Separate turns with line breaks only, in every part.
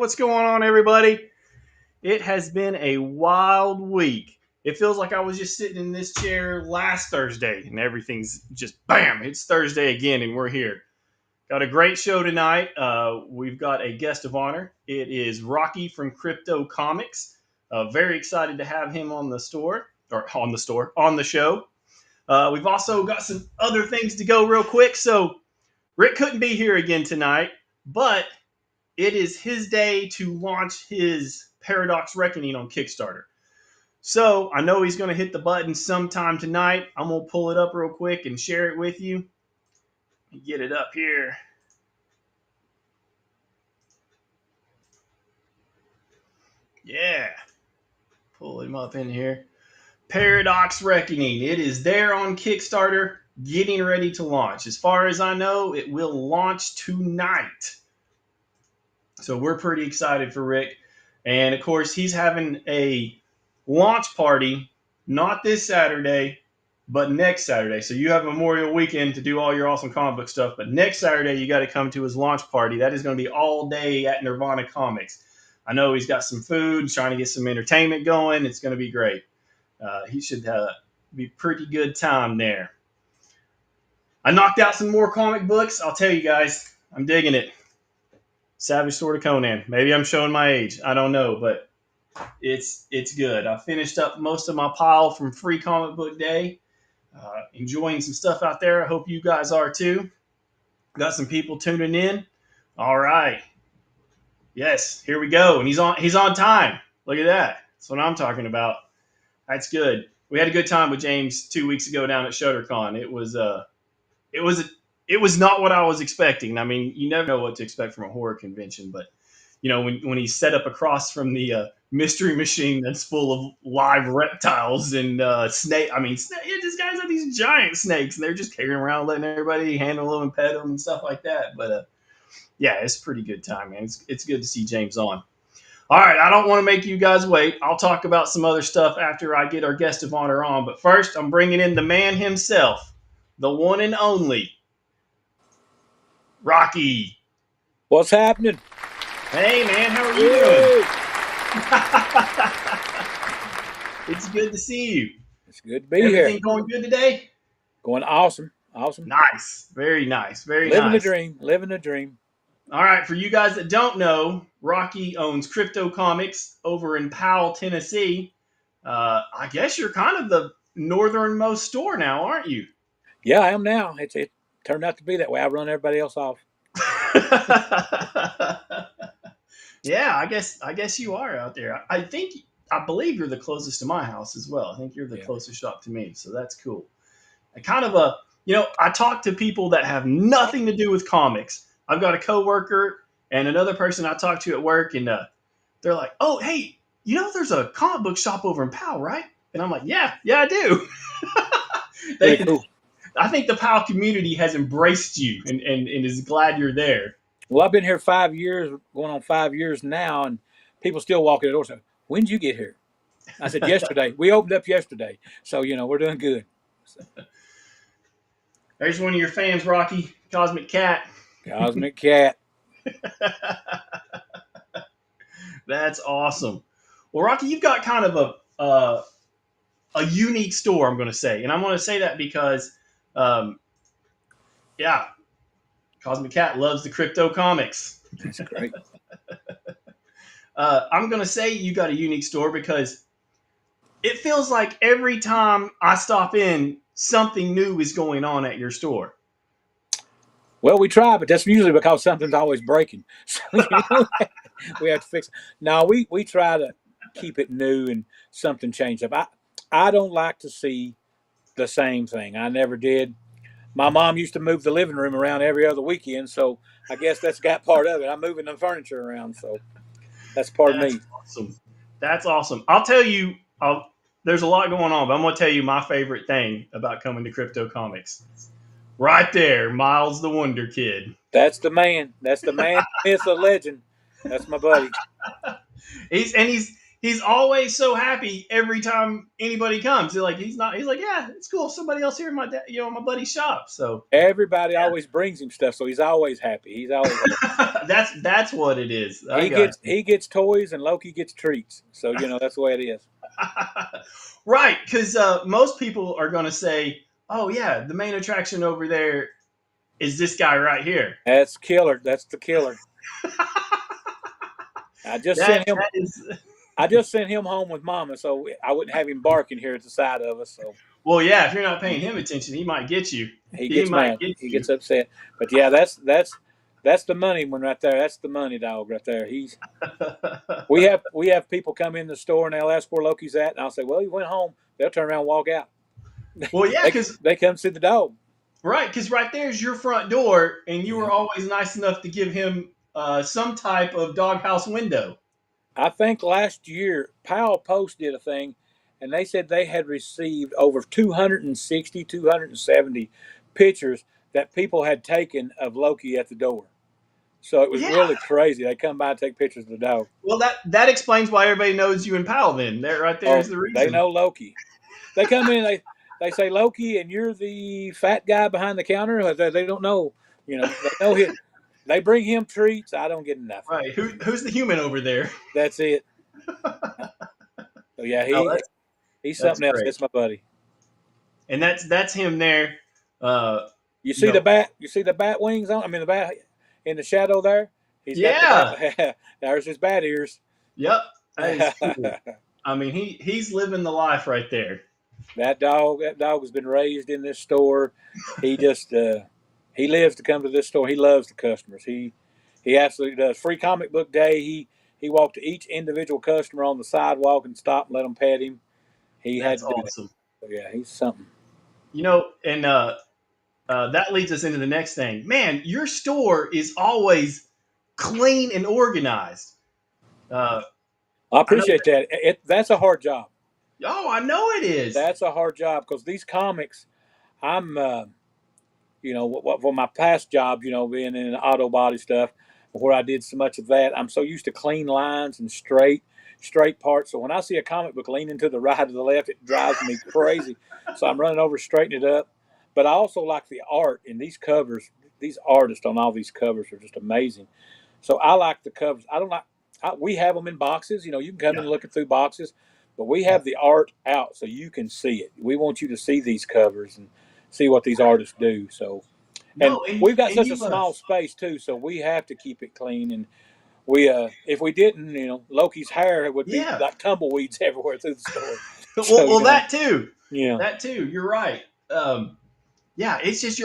what's going on, everybody? It has been a wild week. It feels like I was just sitting in this chair last Thursday and everything's just bam, it's Thursday again and we're here. Got a great show tonight. We've got a guest of honor. It is Rocky from Krypto Comics. Very excited to have him on the on the show. We've also got some other things to go real quick. So Rick couldn't be here again tonight, but it is his day to launch his Paradox Reckoning on Kickstarter. So I know he's going to hit the button sometime tonight. I'm going to pull it up real quick and share it with you. Get it up here. Yeah. Pull him up in here. Paradox Reckoning. It is there on Kickstarter, getting ready to launch. As far as I know, it will launch tonight. So we're pretty excited for Rick. And of course, he's having a launch party, not this Saturday, but next Saturday. So you have Memorial Weekend to do all your awesome comic book stuff. But next Saturday, you got to come to his launch party. That is going to be all day at Nirvana Comics. I know he's got some food, he's trying to get some entertainment going. It's going to be great. He should be pretty good time there. I knocked out some more comic books. I'll tell you guys, I'm digging it. Savage Sword of Conan. Maybe I'm showing my age. I don't know, but it's good. I finished up most of my pile from Free Comic Book Day. Enjoying some stuff out there. I hope you guys are too. Got some people tuning in. All right. Yes, here we go. And he's on time. Look at that. That's what I'm talking about. That's good. We had a good time with James 2 weeks ago down at ShutterCon. It was not what I was expecting. I mean, you never know what to expect from a horror convention, but you know, when he's set up across from the mystery machine that's full of live reptiles and snake. I mean, this guy's got these giant snakes, and they're just carrying around, letting everybody handle them and pet them and stuff like that. But yeah, it's a pretty good time, man. It's good to see James on. All right, I don't want to make you guys wait. I'll talk about some other stuff after I get our guest of honor on. But first, I'm bringing in the man himself, the one and only Rocky.
What's happening?
Hey, man, how are you doing? It's good to see you.
It's good to be here.
Everything going good today?
Going awesome. Awesome.
Nice. Very nice. Very
living
nice.
Living the dream.
All right, for you guys that don't know, Rocky owns Krypto Comics over in Powell, Tennessee. I guess you're kind of the northernmost store now, aren't you?
Yeah, I am now. It turned out to be that way. I run everybody else off.
Yeah, I guess you are out there. I believe you're the closest to my house as well. I think you're the closest shop to me, so that's cool. I kind of I talk to people that have nothing to do with comics. I've got a coworker and another person I talk to at work, and they're like, "Oh, hey, there's a comic book shop over in Powell, right?" And I'm like, "Yeah, I do."
Cool.
I think the Powell community has embraced you and is glad you're there.
Well, I've been here 5 years, going on 5 years now, and people still walk in the door and say, "When did you get here?" I said, "Yesterday. We opened up yesterday." So, we're doing good. So.
There's one of your fans, Rocky, Cosmic Cat.
Cosmic Cat.
That's awesome. Well, Rocky, you've got kind of a unique store, I'm going to say. And I'm going to say that because, Cosmic Cat loves the Krypto Comics.
That's great.
I'm going to say you got a unique store because it feels like every time I stop in, something new is going on at your store.
Well, we try, but that's usually because something's always breaking. So, we have to fix it. No, we try to keep it new and something change up. I don't like to see the same thing. I never did. My mom used to move the living room around every other weekend, so I guess that's got part of it. I'm moving the furniture around, so that's part of me.
Awesome. That's awesome. I'll tell you, there's a lot going on, but I'm going to tell you my favorite thing about coming to Krypto Comics. Right there, Miles the Wonder Kid.
That's the man. That's the man. It's a legend. That's my buddy.
He's he's always so happy every time anybody comes. He's not. He's like, yeah, it's cool. Somebody else here in my my buddy's shop. So
Everybody always brings him stuff, so he's always happy. He's always happy.
that's what it is. I got
He gets toys and Loki gets treats. So that's the way it is.
right, because most people are going to say, "Oh yeah, the main attraction over there is this guy right here."
That's killer. That's the killer. I just
That
sent him.
that is
I just sent him home with Mama, so I wouldn't have him barking here at the side of us. So
well, yeah. If you're not paying him attention, he might get you.
he
He
gets
might
mad.
get
He
you.
gets upset. But yeah, that's the money one right there. That's the money dog right there. We have people come in the store and they'll ask where Loki's at, and I'll say, well, he went home. They'll turn around and walk out.
Well, yeah, because
They come see the dog.
right, because right there's your front door, and you were always nice enough to give him some type of doghouse window.
I think last year Powell Post did a thing, and they said they had received over 260, 270 pictures that people had taken of Loki at the door. So it was
Yeah.
really crazy. They come by and take pictures of the dog.
Well, that explains why everybody knows you and Powell. Then that right there is
Oh,
the
they
reason.
know Loki. They come in, they say Loki, and you're the fat guy behind the counter. They don't know, they know him. They bring him treats. I don't get nothing.
Right. Who's the human over there?
That's it. So yeah,
No,
he's
that's
something else.
great.
That's my buddy.
And that's him there. Uh,
You
you
see the
know,
bat? You see the bat wings on? I mean the bat in the shadow there. He's got
yeah.
the bat. There's his bat ears.
Yep. That is cool. I mean, he's living the life right there.
That dog has been raised in this store. He just he lives to come to this store. He loves the customers. He absolutely does. Free comic book day. He walked to each individual customer on the sidewalk and stopped and let them pet him. He had
That's
to do that.
awesome.
So yeah, he's something.
And that leads us into the next thing. Man, your store is always clean and organized. Uh,
I
I know.
appreciate that. That's a hard job.
Oh, I know it is.
That's a hard job because these comics, I'm for my past job, being in auto body stuff, where I did so much of that, I'm so used to clean lines and straight parts. So when I see a comic book leaning to the right or the left, it drives me crazy. So I'm running over, straightening it up. But I also like the art in these covers. These artists on all these covers are just amazing. So I like the covers. I don't like. We have them in boxes. You can come in
Yeah.
looking through boxes, but we
Yeah.
have the art out so you can see it. We want you to see these covers and see what these artists do. So, and
No, and
we've got
and
such a
you
small space too, so we have to keep it clean. And we, if we didn't, Loki's hair would be
yeah.
like tumbleweeds everywhere through the store.
Well,
So,
that too.
yeah.
That too. You're right. Yeah, it's just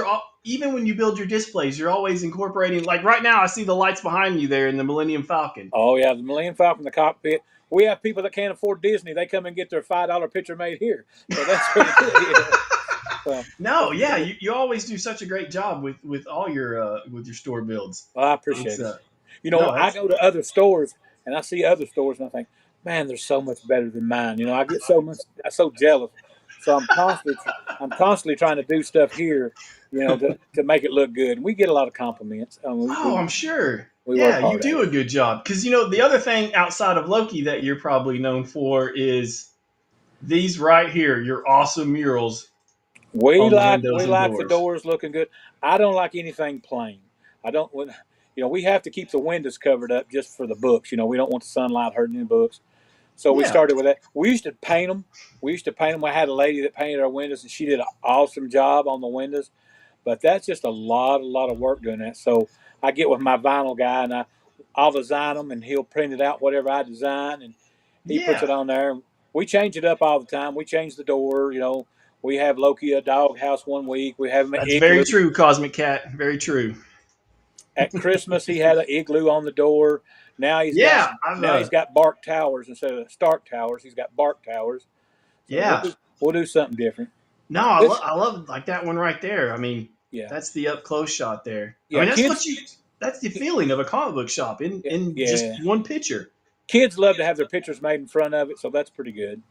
even when you build your displays, you're always incorporating. Like right now, I see the lights behind you there in the Millennium Falcon.
Oh yeah, the Millennium Falcon, the cockpit. We have people that can't afford Disney. They come and get their $5 picture made here. So that's pretty good. So,
No, yeah, you always do such a great job with all your with your store builds.
well, I
It's
appreciate it.
no,
I
that's
go to other stores and I see other stores and I think, man, they're so much better than mine. I get I'm so jealous. So I'm constantly trying to do stuff here, to make it look good. And we get a lot of compliments.
oh, I'm sure.
We work
Yeah, you
hard at
do
it.
a good job. Because the other thing outside of Loki that you're probably known for is these right here, your awesome murals
We
on the
like
windows
we
and
like the
doors.
doors looking good. I don't like anything plain. I don't when we have to keep the windows covered up just for the books. We don't want the sunlight hurting the books. So we
Yeah,
started with that. We used to paint them. We had a lady that painted our windows, and she did an awesome job on the windows. But that's just a lot of work doing that. So I get with my vinyl guy, and I'll design them, and he'll print it out whatever I design, and he puts
yeah,
it on there. We change it up all the time. We change the door. We have Loki a dog house one week. We have him an
that's very
igloo.
true, Cosmic Cat. Very true.
At Christmas, he had an igloo on the door. Now he's got
Yeah, I've
now he's got bark towers instead of Stark towers. He's got bark towers. So
yeah.
we'll do something different.
No,
This
I love like that one right there. I mean,
yeah
that's the up close shot there. I
yeah
mean,
kids
that's the feeling of a comic book shop in just
yeah
one picture.
kids love to have their pictures made in front of it, so that's pretty good.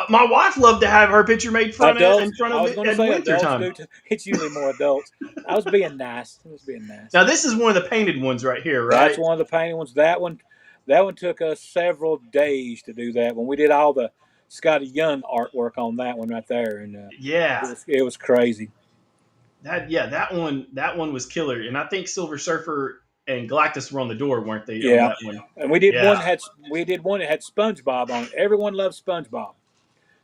My wife loved to have her picture made in
Adults,
front
I
of
was
it
going to
at
say
winter
adults
time.
do. It's usually more adults. I was being nice. I was being nice.
Now this is one of the painted ones right here,
That's
right?
one of the painted ones. That one took us several days to do that. When we did all the Scotty Young artwork on that one right there, and
Yeah,
it was crazy.
that one was killer. And I think Silver Surfer and Galactus were on the door, weren't they, on
Yeah,
that one?
and we did
Yeah.
one that had SpongeBob on it. Everyone loves SpongeBob.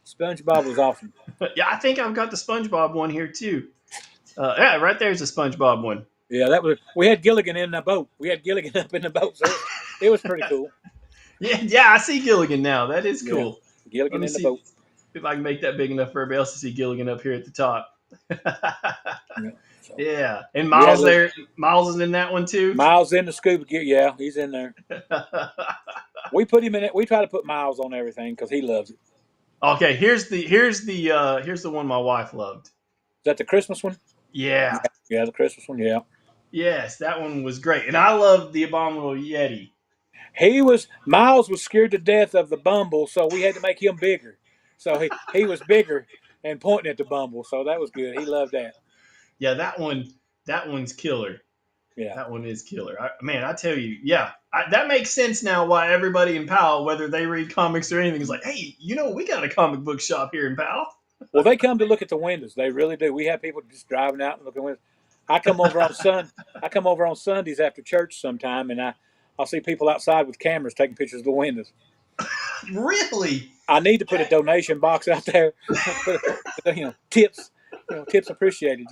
SpongeBob was awesome.
Yeah, I think I've got the SpongeBob one here too. Yeah, right there's the SpongeBob one.
Yeah, that was. We had Gilligan in the boat. We had Gilligan up in the boat, so it was pretty cool.
Yeah, yeah, I see Gilligan now. That is
Yeah,
cool. Let
Gilligan
me
in the
see
boat.
if I can make that big enough for everybody else to see Gilligan up here at the top.
Yeah, so
Yeah, and
we had
Miles
little
there. Miles is in that one too.
Miles in the scuba gear. Yeah, he's in there. We put him in it. We try to put Miles on everything because he loves it.
Okay, here's the one my wife loved.
Is that the Christmas one?
Yeah,
Yeah, the Christmas one. Yeah.
yes, that one was great, and I loved the Abominable Yeti.
Miles was scared to death of the Bumble, so we had to make him bigger. So he was bigger and pointing at the Bumble, so that was good. He loved that.
Yeah, that one's killer.
Yeah.
That one is killer. Man, I tell you, yeah, that makes sense now. Why everybody in Powell, whether they read comics or anything, is like, hey, we got a comic book shop here in Powell.
Well, they come to look at the windows. They really do. We have people just driving out and looking at windows. I come over on Sun. I come over on Sundays after church sometime, and I'll see people outside with cameras taking pictures of the windows.
Really?
I need to put a donation box out there. Tips. Tips appreciated.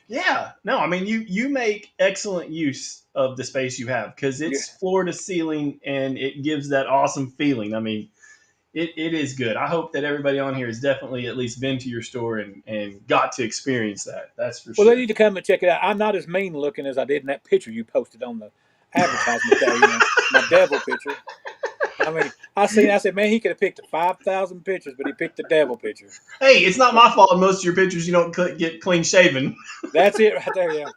Yeah. No, I mean you make excellent use of the space you have because
Yeah.
it's floor to ceiling and it gives that awesome feeling. I mean, it is good. I hope that everybody on here has definitely at least been to your store and got to experience that. That's for
Well, they
sure.
need to come and check it out. I'm not as mean looking as I did in that picture you posted on the advertisement there. My devil picture. I mean, I said, man, he could have picked 5,000 pictures, but he picked the devil picture.
Hey, it's not my fault. Most of your pictures you don't get clean shaven.
That's it right there. Yeah.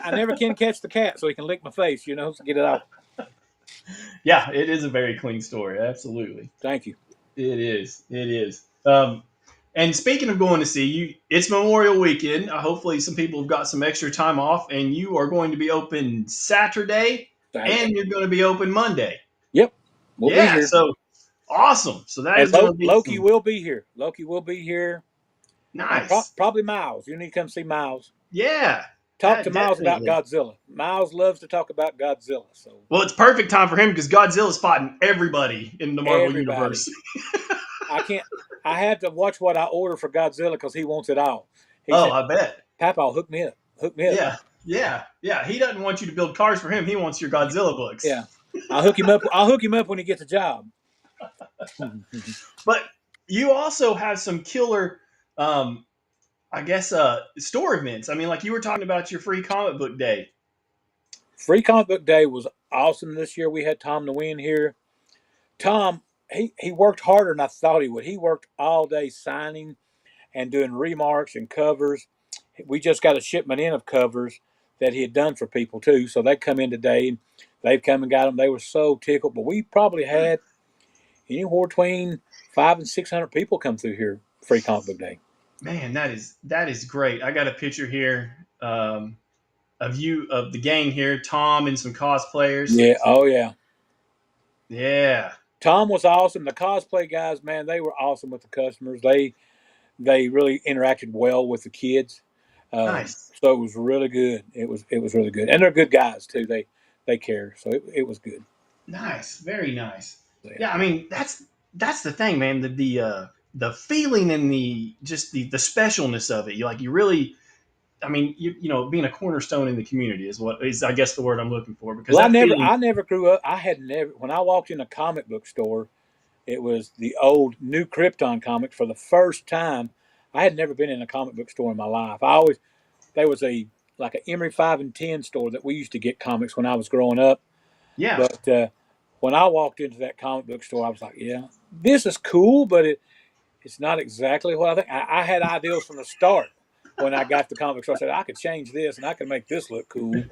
I never can catch the cat, so he can lick my face. To get it off.
Yeah, it is a very clean story. Absolutely.
Thank you.
It is. It is. And speaking of going to see you, it's Memorial Weekend. Hopefully, some people have got some extra time off, and you are going to be open Saturday, and you're going to be open Monday.
Yep, we'll be here.
So awesome. So that
and
is going to be
Loki will be here. Loki will be here.
Nice.
Probably Miles. You need to come see Miles.
Yeah.
Talk to Miles about Godzilla. Miles loves to talk about Godzilla. So
well, it's perfect time for him because Godzilla's fighting everybody in the Marvel universe.
I had to watch what I order for Godzilla because he wants it all. He
said,
I
bet.
Papa, hook me up. Hook me up.
Yeah. He doesn't want you to build cars for him. He wants your Godzilla books.
Yeah. I'll hook him up. I'll hook him up when he gets a job.
But you also have some killer, store events. I mean, like you were talking about your free comic book day.
Free comic book day was awesome this year. We had Tom DeWin here. Tom, he worked harder than I thought he would. He worked all day signing and doing remarks and covers. We just got a shipment in of covers that he had done for people too. So they come in today and they've come and got them. They were so tickled. But we probably had anywhere between 500 and 600 people come through here free comic book day.
Man, that is great. I got a picture here of you of the gang here, Tom and some cosplayers.
Yeah. Oh yeah.
Yeah.
Tom was awesome. The cosplay guys, man, they were awesome with the customers. They really interacted well with the kids.
Nice.
So it was really good. It was really good, and they're good guys too. They care, so it was good.
Nice, very nice. Yeah, I mean that's the thing, man. The feeling and the specialness of it. You really. I mean, being a cornerstone in the community is I guess the word I'm looking for because
I never grew up. When I walked in a comic book store, it was the old New Krypton comics for the first time. I had never been in a comic book store in my life. There was like an Emery 5 and 10 store that we used to get comics when I was growing up.
Yeah.
But when I walked into that comic book store, I was like, yeah, this is cool, but it's not exactly what I think. I had ideals from the start. When I got the comic book, I said I could change this and I could make this look cool.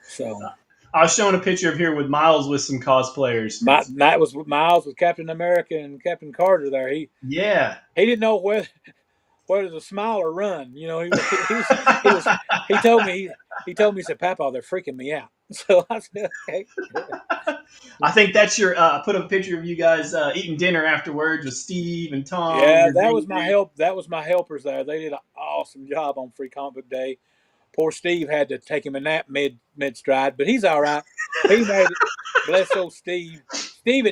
So
I was showing a picture of here with Miles with some cosplayers.
That was Miles with Captain America and Captain Carter there. He didn't know whether to smile or run. He told me he told me, he said, Papa, they're freaking me out. So I said, okay.
I think that's your. I put a picture of you guys eating dinner afterwards with Steve and Tom.
Yeah,
Your
that
green
was my
green.
help. That was my helpers there. They did an awesome job on Free Comic Book Day. Poor Steve had to take him a nap mid stride, but he's all right. He made it. Bless old Steve.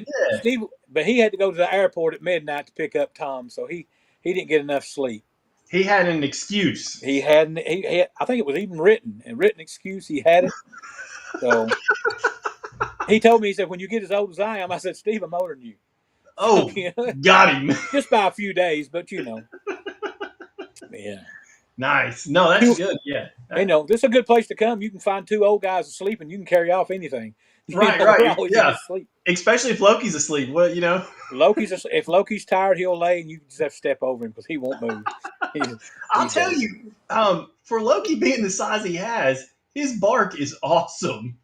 Yeah,
Steve, but he had to go to the airport at midnight to pick up Tom, so he didn't get enough sleep.
he had an excuse.
He hadn't. He had, I think it was even written, a written excuse. He had it. So he told me, he said, when you get as old as I am, I said, Steve, I'm older than you. So,
Oh, got him.
just by a few days, but yeah.
Nice. No, that's
Two,
good. Yeah.
this is a good place to come. You can find two old guys asleep, and you can carry off anything.
Right,
We're
right.
always in
Yeah.
his sleep.
Especially if Loki's asleep. Well, you know.
If Loki's tired, he'll lay, and you just have to step over him because he won't move. He's,
I'll
he's
tell
old.
you, for Loki being the size he has, his bark is awesome.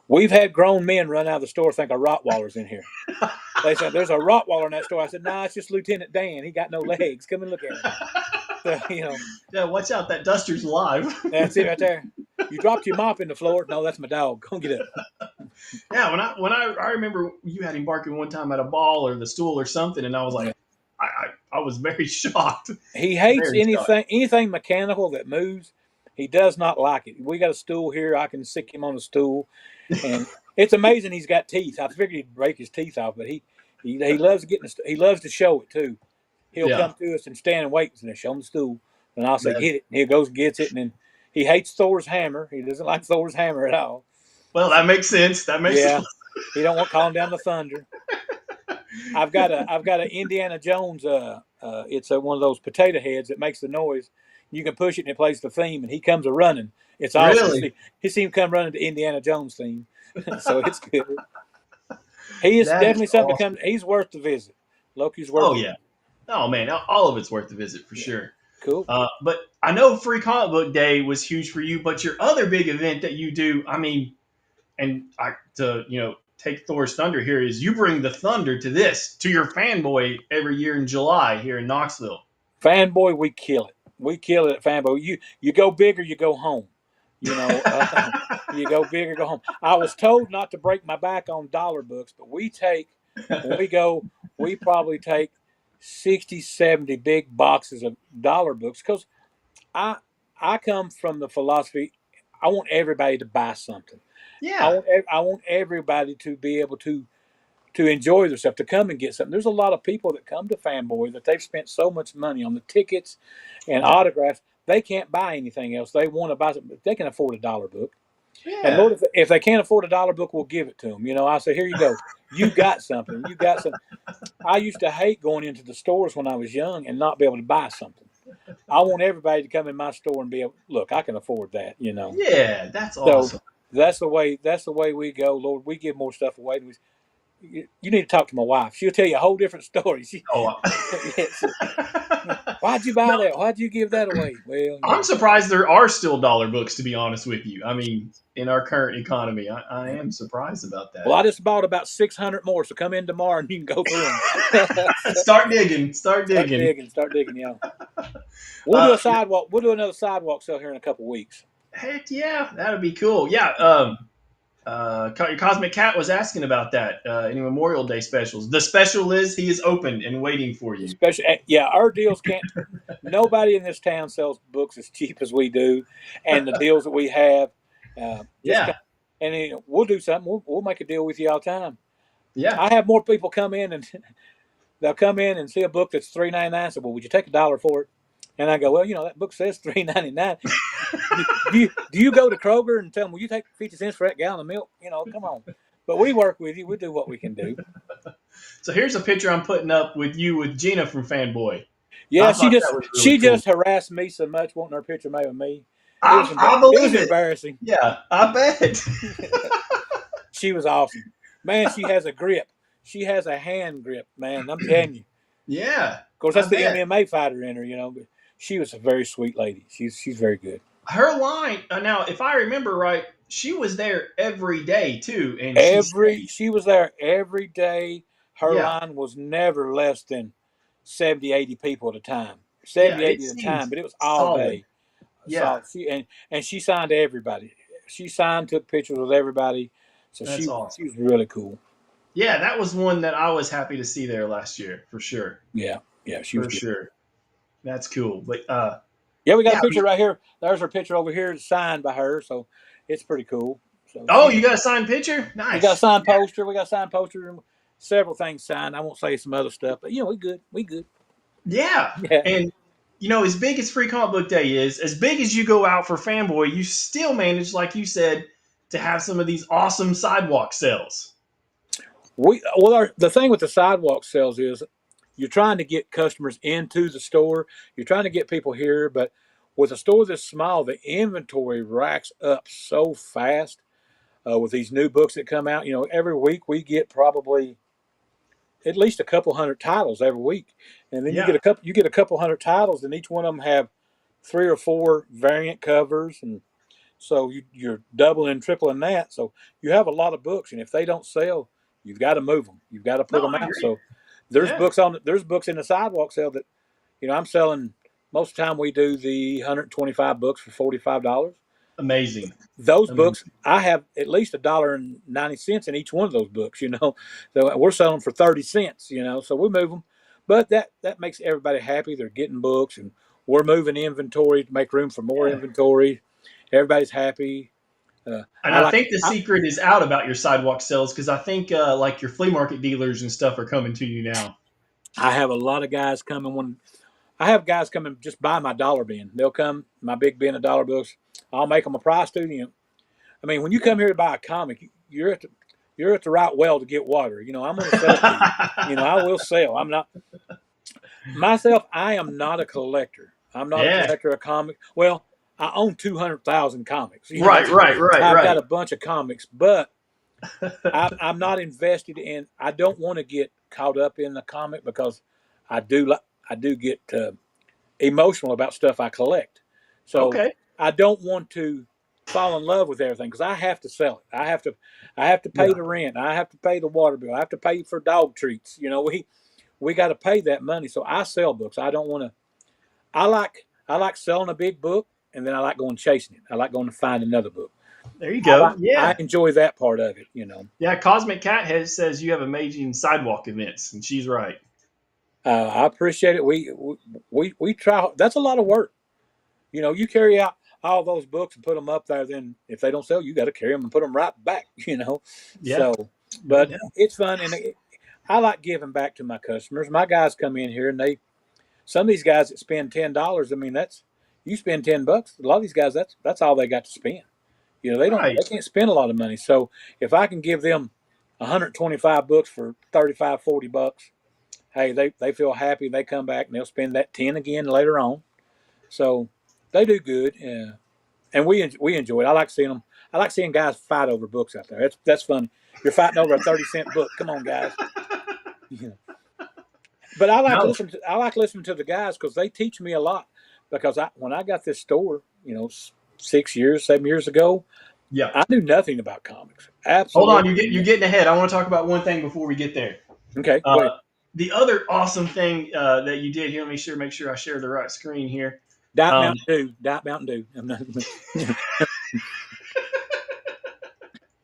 We've had grown men run out of the store think a Rottweiler's in here. They said, there's a Rottweiler in that store. I said, nah, it's just Lieutenant Dan. He got no legs. Come and look at him. So,
Yeah, watch out, that duster's alive.
that's it right there. You dropped your mop in the floor. No, that's my dog. Go get up.
Yeah, when I remember you had him barking one time at a ball or the stool or something, and I was like, I was very shocked.
He hates
Very shocked.
anything mechanical that moves. He does not like it. We got a stool here. I can sick him on a stool, and it's amazing he's got teeth. I figured he'd break his teeth off, but he loves he loves to show it too. He'll
Yeah,
come to us and stand and wait and show him the stool, and I'll say
that,
get it. And he goes and gets it, and then he hates Thor's hammer. He doesn't like Thor's hammer at all.
well, that makes sense. That makes
Yeah,
sense.
he don't want calling down the thunder. I've got a Indiana Jones. It's one of those potato heads that makes the noise. You can push it and it plays the theme, and he comes a running. It's awesome.
Really,
He see him come running to Indiana Jones theme, so it's good. He is
that is
definitely something to
awesome.
come. He's worth the visit. Loki's worth.
Oh
The
yeah.
visit.
Oh man, all of it's worth the visit for
Yeah,
sure.
cool.
But I know Free Comic Book Day was huge for you, but your other big event that you do, I mean, and to take Thor's thunder here is you bring the thunder to your fanboy every year in July here in Knoxville.
Fanboy, we kill it. We kill it at Fanboy. You go big or you go home. You go big or go home. I was told not to break my back on dollar books, but when we go, we probably take 60, 70 big boxes of dollar books because I I come from the philosophy I want everybody to buy something.
Yeah,
I want everybody to be able to enjoy themselves, to come and get something. There's a lot of people that come to Fanboy that they've spent so much money on the tickets and
yeah,
autographs, they can't buy anything else. They want to buy something, but they can afford a dollar book. And
yeah,
Lord, if they can't afford a dollar book, we'll give it to them. I say, here you go. You got something. You got something. I used to hate going into the stores when I was young and not be able to buy something. I want everybody to come in my store and be able, look, I can afford that.
yeah. That's
So
awesome.
that's the way we go, Lord. We give more stuff away. You need to talk to my wife. She'll tell you a whole different story.
Oh,
Yes. Why'd you buy
no,
that? Why'd you give that away? Well,
I'm surprised there are still dollar books. To be honest with you, I mean, in our current economy, I am surprised about
well,
that.
I just bought about 600 more, so come in tomorrow and you can go through them.
Start digging. Start
Start
digging.
digging. Start digging. Yeah. We'll do
Uh,
a sidewalk. We'll do another sidewalk sale here in a couple of weeks.
Heck yeah, that'd be cool. Yeah. Your Cosmic Cat was asking about that. Any Memorial Day specials? The special is he is open and waiting for you.
Especially, yeah, our deals can't. Nobody in this town sells books as cheap as we do, and the deals that we have, just
Yeah.
and we'll do something. We'll make a deal with you all the time.
Yeah.
I have more people come in and they'll come in and see a book that's $3.99. So, well, would you take a dollar for it? And I go, well, that book says $3.99. Do you go to Kroger and tell them, will you take 50 cents for that gallon of milk? Come on. But we work with you. We do what we can do.
So here's a picture I'm putting up with you with Gina from Fanboy.
Yeah,
I
she
thought
just
that was really
she
cool.
just harassed me so much wanting her picture made with me.
I
It was
believe it.
embarrassing.
Yeah, I bet.
She was awesome. Man, she has a grip. She has a hand grip, man. I'm telling you.
Yeah,
Of course,
I
that's the
bet.
MMA fighter in her. But she was a very sweet lady. She's very good.
Her line now, if I remember right, she was there every day too, and she
Every
stayed.
she was there every day. Her
Yeah,
line was never less than 70, 80 people at a time.
yeah.
70,
It
80 at a
seemed
time, but it was all
solid.
day.
Yeah,
And she signed to everybody. She signed, took pictures with everybody. So
that's
she
awesome.
was really cool.
Yeah, that was one that I was happy to see there last year for sure.
Yeah, yeah, she was
For
good.
sure. That's cool. But
Yeah, we got a
yeah, I
picture
mean,
right here. There's her picture over here, signed by her. So it's pretty cool. So
oh, you got a signed picture?
we got a
Nice.
signed poster. We got a signed poster and several things signed. I won't say some other stuff, but we good. We good.
Yeah.
Yeah.
And as big as Free Comic Book Day is, as big as you go out for Fanboy, you still manage, like you said, to have some of these awesome sidewalk sales.
The thing with the sidewalk sales is you're trying to get customers into the store. You're trying to get people here, but with a store this small, the inventory racks up so fast. With these new books that come out, every week we get probably at least a couple hundred titles every week, and then
Yeah.
you get a couple hundred titles, and each one of them have three or four variant covers, and so you're doubling, tripling that. So you have a lot of books, and if they don't sell, you've got to move them. You've got to put
No,
them
I
out.
agree.
So
Yeah.
there's books in the sidewalk sale that I'm selling. Most of the time we do the 125 books for $45.
Amazing.
Those books,
Amazing.
I have at least $1.90 in each one of those books. So we're selling for 30 cents. So we move them, but that makes everybody happy. They're getting books, and we're moving inventory to make room for more
Yeah.
inventory. Everybody's happy.
And
I
I
like
think the
I,
secret is out about your sidewalk sales because I think like your flea market dealers and stuff are coming to you now.
I have a lot of guys coming when I have guys coming just buy my dollar bin. They'll come my big bin of dollar books. I'll make them a price student. I mean, when you come here to buy a comic, you're at the right well to get water. I'm going to sell to you. I will sell. I'm not myself. I am not a collector. I'm not a
Yeah.
collector of comics. Well, I own 200,000 comics.
Right. Right. Right.
I've got
Right.
a bunch of comics, but I'm not invested in. I don't want to get caught up in the comic because I do. I do get emotional about stuff I collect. So
Okay.
I don't want to fall in love with everything because I have to sell it. I have to pay
Yeah.
the rent. I have to pay the water bill. I have to pay for dog treats. We got to pay that money. So I sell books. I don't want to. I like selling a big book, and then I like going chasing it. I like going to find another book.
There you go.
I
Yeah.
enjoy that part of it.
Yeah. Cosmic Cat has, says you have amazing sidewalk events, and she's right.
I appreciate it. We try. That's a lot of work. You carry out all those books and put them up there. Then if they don't sell, you got to carry them and put them right back.
Yeah.
So,
No
but
doubt.
it's fun, and I like giving back to my customers. My guys come in here, and some of these guys that spend $10. I mean, that's you spend $10. A lot of these guys, that's all they got to spend.
Right.
They can't spend a lot of money. So if I can give them 125 books for 35, $40, hey, they feel happy. They come back and they'll spend that 10 again later on. So they do good, and we enjoy it. I like seeing them. I like seeing guys fight over books out there. That's fun. You're fighting over a 30-cent book. Come on, guys. But
No.
I like listening to the guys because they teach me a lot. Because when I got this store, 6 years, 7 years ago,
Yeah.
I knew nothing about comics.
Hold on.
Absolutely
You're
nothing.
getting ahead. I want to talk about one thing before we get there.
Okay, go ahead.
Uh, the other awesome thing that you did here, let me make sure I share the right screen here.
Diet
Um,
Mountain Dew. Diet Mountain Dew. I'm not,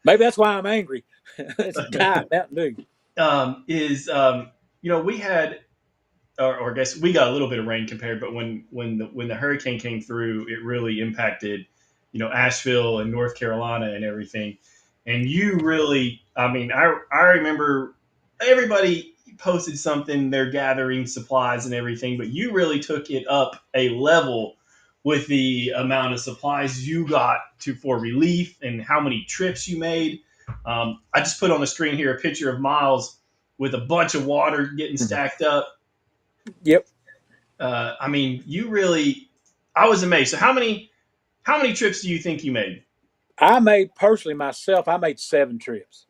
maybe that's why I'm angry. It's Diet Mountain Dew.
is we had or I guess we got a little bit of rain compared, but when the hurricane came through, it really impacted, Asheville and North Carolina and everything. And you really, I mean, I remember everybody posted something, they're gathering supplies and everything, but you really took it up a level with the amount of supplies you got to for relief and how many trips you made. I just put on the screen here a picture of Miles with a bunch of water getting stacked up.
Yep.
I mean, you really, I was amazed. So how many trips do you think you made
I made personally myself. I made 7 trips.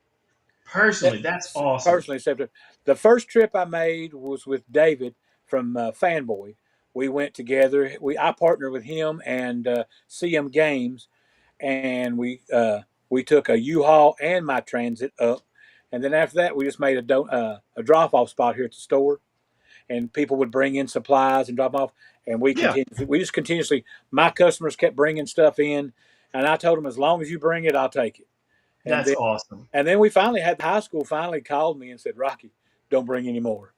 personally? That's awesome.
Personally, 7 trips. The first trip I made was with David from Fanboy. We went together. I partnered with him and CM Games, and we took a U-Haul and my transit up, and then after that we just made a drop-off spot here at the store, and people would bring in supplies and drop 'em off, and
Yeah,
we just continuously. My customers kept bringing stuff in, and I told them, as long as you bring it, I'll take it. And
that's
then
awesome.
we finally had the high school finally called me and said, Rocky, don't bring any more.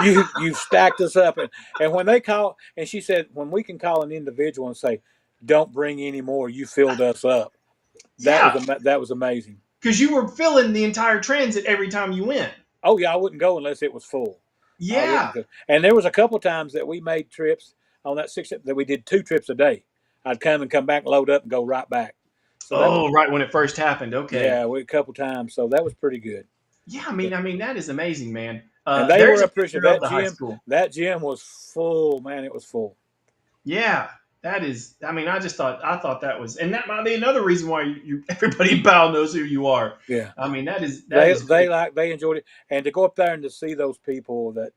You've stacked us up, and when they call, and she said, when we can call an individual and say, don't bring any more, you filled us up.
Yeah,
That was amazing.
because you were filling the entire transit every time you went.
Oh yeah, I wouldn't go unless it was full. I
Yeah.
wouldn't go. And there was a couple times that we made trips on that six that we did 2 trips a day. I'd come back, load up, and go right back. So that was
Oh, right when it first happened. Okay.
yeah, we a couple times. So that was pretty good.
Yeah, I mean that is amazing, man.
And they
There's
were
a
appreciative.
picture of the high school.
That gym was full, man. It was full.
Yeah, that is. I mean, I thought that was, and that might be another reason why everybody in Powell knows who you are.
Yeah,
I mean, that is great.
they enjoyed it, and to go up there and to see those people that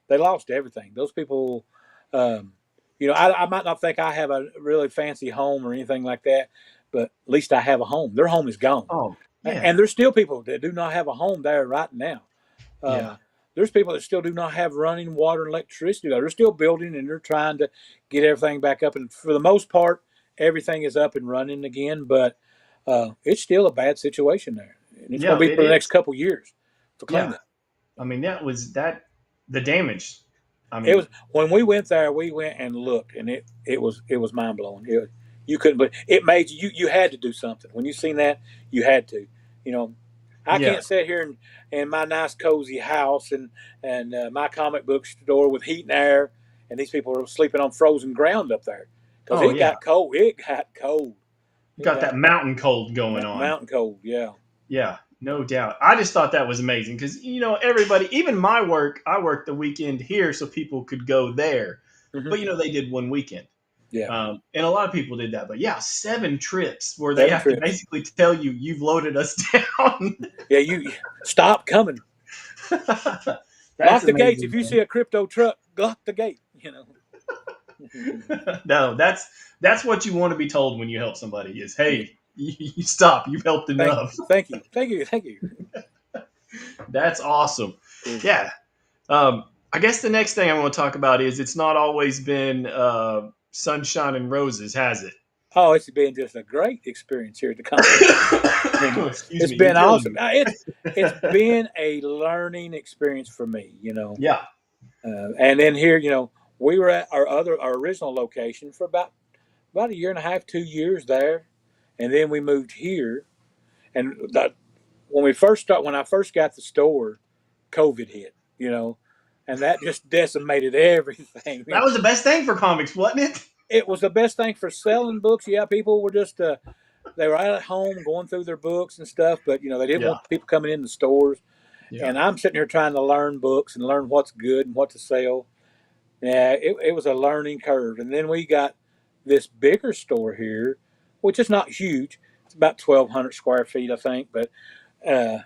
they lost everything. Those people, um, I might not think I have a really fancy home or anything like that, but at least I have a home. Their home is gone,
Oh, yeah,
and there's still people that do not have a home there right now.
yeah,
Uh, there's people that still do not have running water and electricity. They're still building and they're trying to get everything back up. And for the most part, everything is up and running again. But it's still a bad situation there, and it's going
yeah.
to be
It
for the next
is.
couple years for
Yeah,
cleanup.
I mean, that the damage. I
It was
mean,
when we went there. We went and looked, and it was mind blowing. You couldn't, but it made you had to do something when you seen that. You had to, you know. I
yeah.
can't sit here in my nice cozy house and my comic book store with heat and air, and these people are sleeping on frozen ground up there because
Oh,
it
yeah.
got cold. It got cold. It
Got
got
that mountain cold going on.
mountain cold. Yeah.
Yeah, no doubt. I just thought that was amazing because everybody, even my work, I worked the weekend here so people could go there,
Hmm.
but they did one weekend,
Yeah.
and a lot of people did that. But yeah, 7 trips where they
7
have to
trips.
basically tell you you've loaded us down.
Yeah. You stop coming.
That's
Lock the gates.
amazing,
If you see a crypto truck, lock the gate.
man. No, that's what you want to be told when you help somebody is, hey, you stop. You've helped enough.
Thank you.
That's awesome.
Cool.
Yeah. I guess the next thing I want to talk about is it's not always been sunshine and roses, has it?
Oh, it's been just a great experience here at the comic.
Excuse
It's
me, you're
been
killing
awesome.
me.
It's been a learning experience for me.
Yeah.
And then here, we were at our original location for about a year and a half, 2 years there, and then we moved here. And when I first got the store, COVID hit. And that just decimated everything.
That was the best thing for comics, wasn't it?
It was the best thing for selling books. Yeah, people were just they were out at home going through their books and stuff, but they didn't
Yeah.
want people coming in the stores.
Yeah.
And I'm sitting here trying to learn books and learn what's good and what to sell. Yeah, it was a learning curve. And then we got this bigger store here, which is not huge. It's about 1,200 square feet, I think, but uh,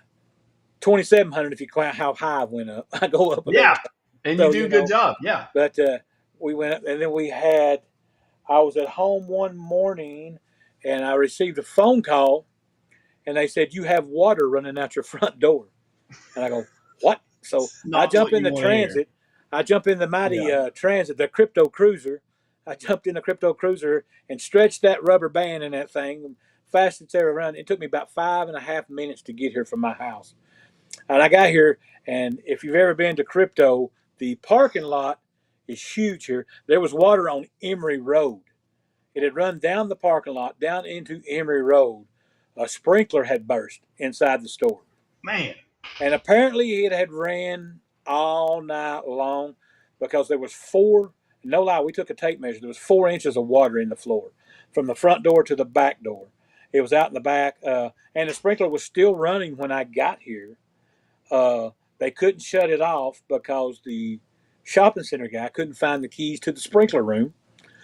2,700 if you count how high I went up. I go up with every
Yeah.
time.
And you
So,
do a good job. Yeah.
but we went up, and then I was at home one morning, and I received a phone call, and they said, "You have water running out your front door." And I go, "What?" So
It's not what you want to hear.
I jump in the mighty
Yeah.
transit, the Crypto Cruiser. I jumped in the Crypto Cruiser and stretched that rubber band in that thing, fast as ever around. It took me about 5.5 minutes to get here from my house. And I got here, and if you've ever been to Crypto, the parking lot is huge here. There was water on Emory Road. It had run down the parking lot, down into Emory Road. A sprinkler had burst inside the store.
Man.
And apparently it had ran all night long because there was no lie, we took a tape measure. There was 4 inches of water in the floor from the front door to the back door. It was out in the back, and the sprinkler was still running when I got here. They couldn't shut it off because the shopping center guy couldn't find the keys to the sprinkler room.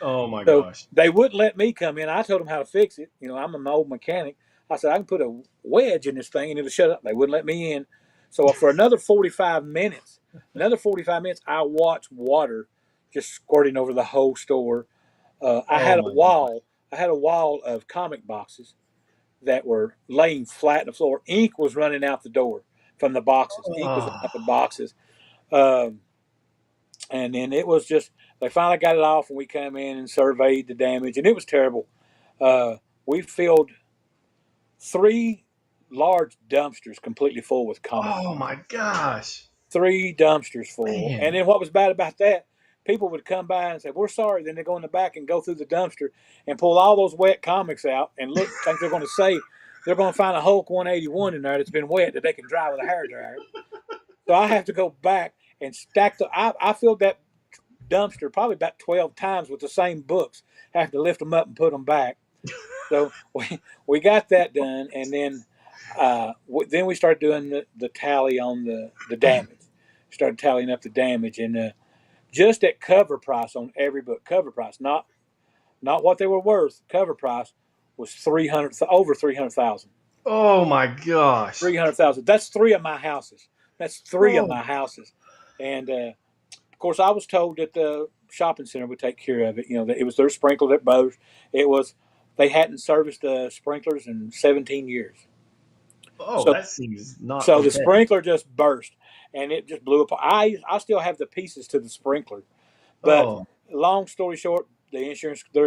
Oh my
So
gosh.
they wouldn't let me come in. I told them how to fix it. I'm an old mechanic. I said, I can put a wedge in this thing and it'll shut up. They wouldn't let me in. So for another 45 minutes, I watched water just squirting over the whole store. I
Oh
had a
my gosh.
wall. I had a wall of comic boxes that were laying flat on the floor. Ink was running out the door from the boxes. Ink was running
Oh,
out the boxes. Um, And then it was just they finally got it off, and we come in and surveyed the damage, and it was terrible. Uh, we filled 3 large dumpsters completely full with comic
Oh
books.
my gosh,
3 dumpsters full. And
man.
then what was bad about that? People would come by and say, "We're sorry." Then they go in the back and go through the dumpster and pull all those wet comics out and look. Think they're going to say they're going to find a Hulk 181 in there that's been wet that they can dry with a hair dryer. So I have to go back and stack the. I filled that dumpster probably about 12 times with the same books. I have to lift them up and put them back. So we got that done, and then we started doing the tally on the damage. Started tallying up the damage, and just at cover price on every book, cover price, not what they were worth. Cover price was 300 over 300,000.
Oh my gosh.
300,000. That's 3 of my houses. That's three of
Oh,
my houses, and of course I was told that the shopping center would take care of it. You know, that it was their sprinkler that burst. It was they hadn't serviced the sprinklers in 17 years.
oh,
So
that seems not
so the
okay.
sprinkler just burst and it just blew apart. I still have the pieces to the sprinkler, but
Oh,
long story short, their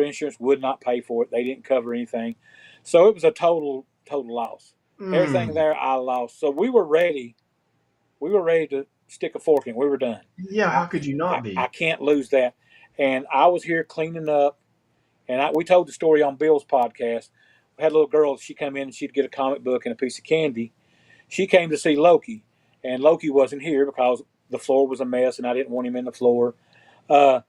insurance would not pay for it. They didn't cover anything, so it was a total loss. Everything
mm.
there I lost. So we were ready. We were ready to stick a fork in. We were done.
Yeah,
I
how could you
I,
not
I
be?
can't lose that. And I was here cleaning up, and we told the story on Bill's podcast. We had a little girl. She come in and she'd get a comic book and a piece of candy. She came to see Loki, and Loki wasn't here because the floor was a mess and I didn't want him in the floor. Uh,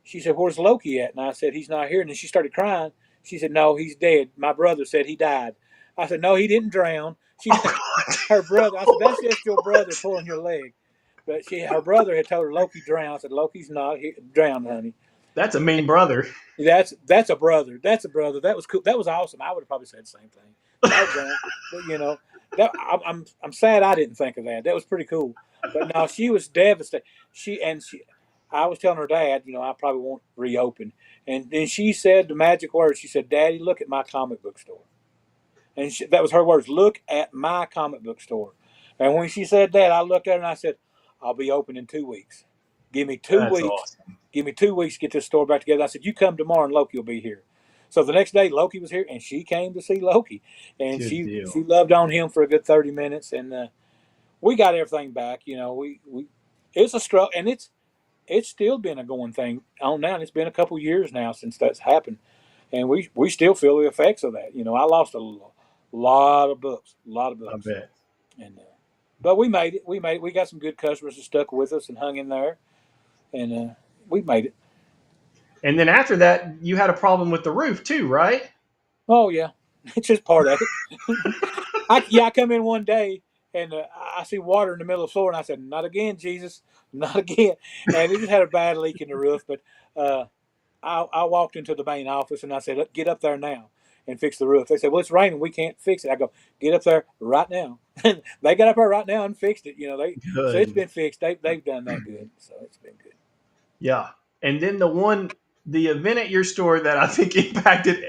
she said, "Where's Loki at?" And I said, "He's not here." And then she started crying. She said, "No, he's dead. My brother said he died." I said, "No, he didn't drown." She,
Oh,
her brother. I said, "That's just your brother
God.
pulling your leg." But her brother had told her Loki drowned. I said, "Loki's not drowned, honey."
That's a mean brother.
That's a brother. That's a brother. That was cool. That was awesome. I would have probably said the same thing. Doggone. But that I'm sad I didn't think of that. That was pretty cool. But no, she was devastated. She I was telling her dad, I probably won't reopen. And then she said the magic words. She said, "Daddy, look at my comic book store." And that was her words. Look at my comic book store. And when she said that, I looked at her and I said, "I'll be open in 2 weeks. Give me two
That's
weeks.
awesome.
Give me 2 weeks to get this store back together." I said, "You come tomorrow and Loki will be here." So the next day, Loki was here, and she came to see Loki, and
Good
she
deal.
loved on him for a good 30 minutes, and we got everything back. We it's a struggle, and it's still been a going thing on now. And it's been a couple years now since that's happened, and we still feel the effects of that. I lost a lot of
I
books,
bet.
and but we made it. We made it. We got some good customers that stuck with us and hung in there, and we made it.
And then after that, you had a problem with the roof too, right?
Oh yeah, it's just part of it. I come in one day and I see water in the middle of the floor, and I said, "Not again, Jesus, not again." And it just had a bad leak in the roof. But uh, I walked into the main office and I said, "Get up there now and fix the roof." They said, "Well, it's raining, we can't fix it." I go, "Get up there right now." They got up there right now and fixed it. So it's
Good.
been fixed. They've done that good, so it's been good.
Yeah. And then the event at your store that I think impacted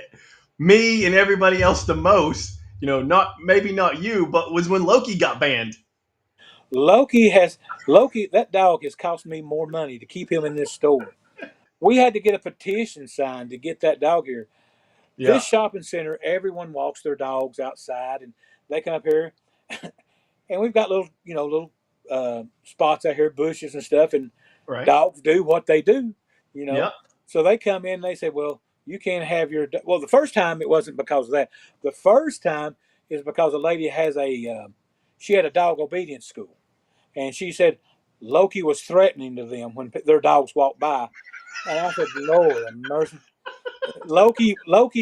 me and everybody else the most, not maybe not you, but was when Loki got banned.
Loki. That dog has cost me more money to keep him in this store. We had to get a petition signed to get that dog here. This
Yeah.
shopping center, everyone walks their dogs outside, and they come up here, and we've got little spots out here, bushes and stuff, and
Right.
dogs do what they do, you know.
Yeah.
So they come in, and they say, "Well, you can't have your." Well, the first time it wasn't because of that. The first time is because a lady she had a dog obedience school, and she said Loki was threatening to them when their dogs walked by, and I said, "Lord have mercy." Loki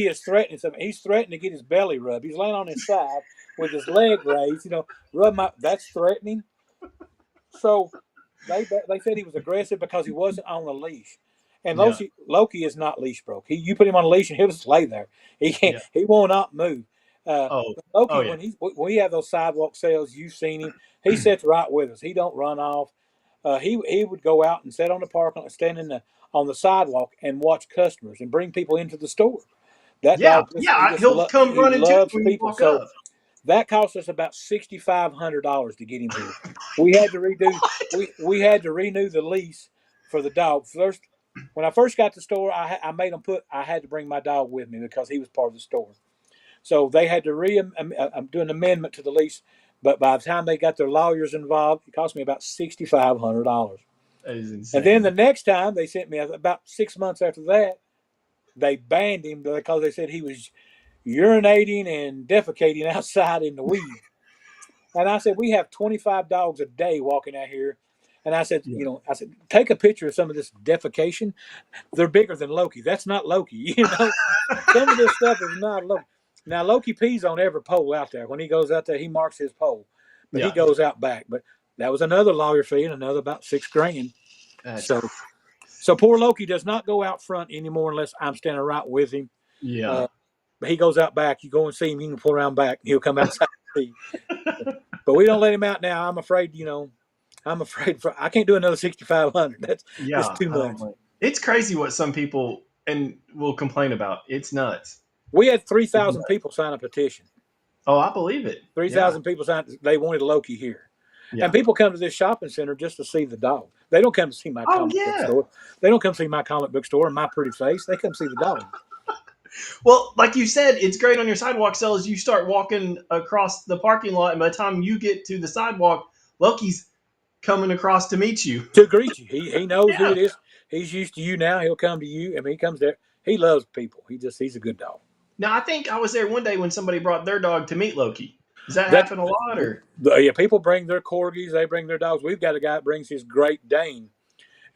is threatening something. He's threatening to get his belly rubbed. He's laying on his side with his leg raised. Rub my. That's threatening. So they said he was aggressive because he wasn't on a leash. And
Yeah.
Loki is not leash broke. You put him on a leash and he'll just lay there. He can't.
Yeah.
He will not move.
Oh. Oh
Loki,
yeah.
when we have those sidewalk sales, you've seen him. He sits right with us. He don't run off. He would go out and sit on the parking, stand on the sidewalk and watch customers and bring people into the store. That
Yeah.
dog just
Yeah. He'll come
he
running to you
loves
when you
people.
walk
So
up.
that cost us about $6,500 to get him here. We had to redo we had to renew the lease for the dog. First, when I first got to the store, I made them put. I had to bring my dog with me because he was part of the store. So they had to do an amendment to the lease. But by the time they got their lawyers involved, it cost me about $6,500.
That is
And then the
insane.
next time they sent me about 6 months after that, they banned him because they said he was urinating and defecating outside in the weed. And I said, we have 25 dogs a day walking out here. And I said,
Yeah.
take a picture of some of this defecation. They're bigger than Loki. That's not Loki. Some of this stuff is not Loki. Now, Loki pees on every pole out there. When he goes out there, he marks his pole, but he
Yeah.
goes out back. But that was another lawyer fee and another about $6,000.
That's
So, so poor Loki does not go out front anymore unless I'm standing right with him.
yeah.
Uh, but he goes out back. You go and see him. You can pull around back. He'll come outside. But we don't let him out now. I'm afraid. I'm afraid I can't do another 6,500. That's just
Yeah.
too
I don't
much.
blame. It's crazy what some people and will complain about. It's nuts.
We had three
It's
thousand
nuts.
people sign a petition.
Oh, I believe it.
Three
Yeah.
thousand people signed. They wanted Loki here, and
Yeah.
people come to this shopping center just to see the dog. They don't come to see my
Oh,
comic book
yeah.
store. They don't come see my comic book store and my pretty face. They come see the dog.
Well, like you said, it's great on your sidewalk sales. You start walking across the parking lot, and by the time you get to the sidewalk, Loki's coming across to meet you.
To greet you. He knows who
Yeah.
it is. He's used to you now. He'll come to you. I mean, he comes there. He loves people. He's a good dog.
Now, I think I was there one day when somebody brought their dog to meet Loki. Does that
That
happen a lot, or?
yeah, people bring their corgis. They bring their dogs. We've got a guy that brings his Great Dane,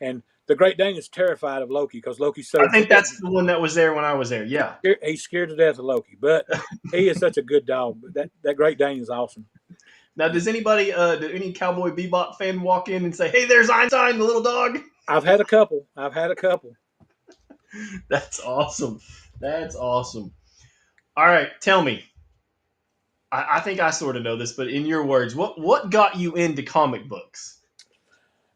and the Great Dane is terrified of Loki because Loki's so
I think
big.
that's the one that was there when I was there. Yeah.
He's scared to death of Loki, but he is such a good dog. That Great Dane is awesome.
Now, does anybody, do any Cowboy Bebop fan walk in and say, "Hey, there's Einstein, the little dog"?
I've had a couple. I've had a couple.
That's awesome. That's awesome. All right, tell me. I think I sort of know this, but in your words, what got you into comic books?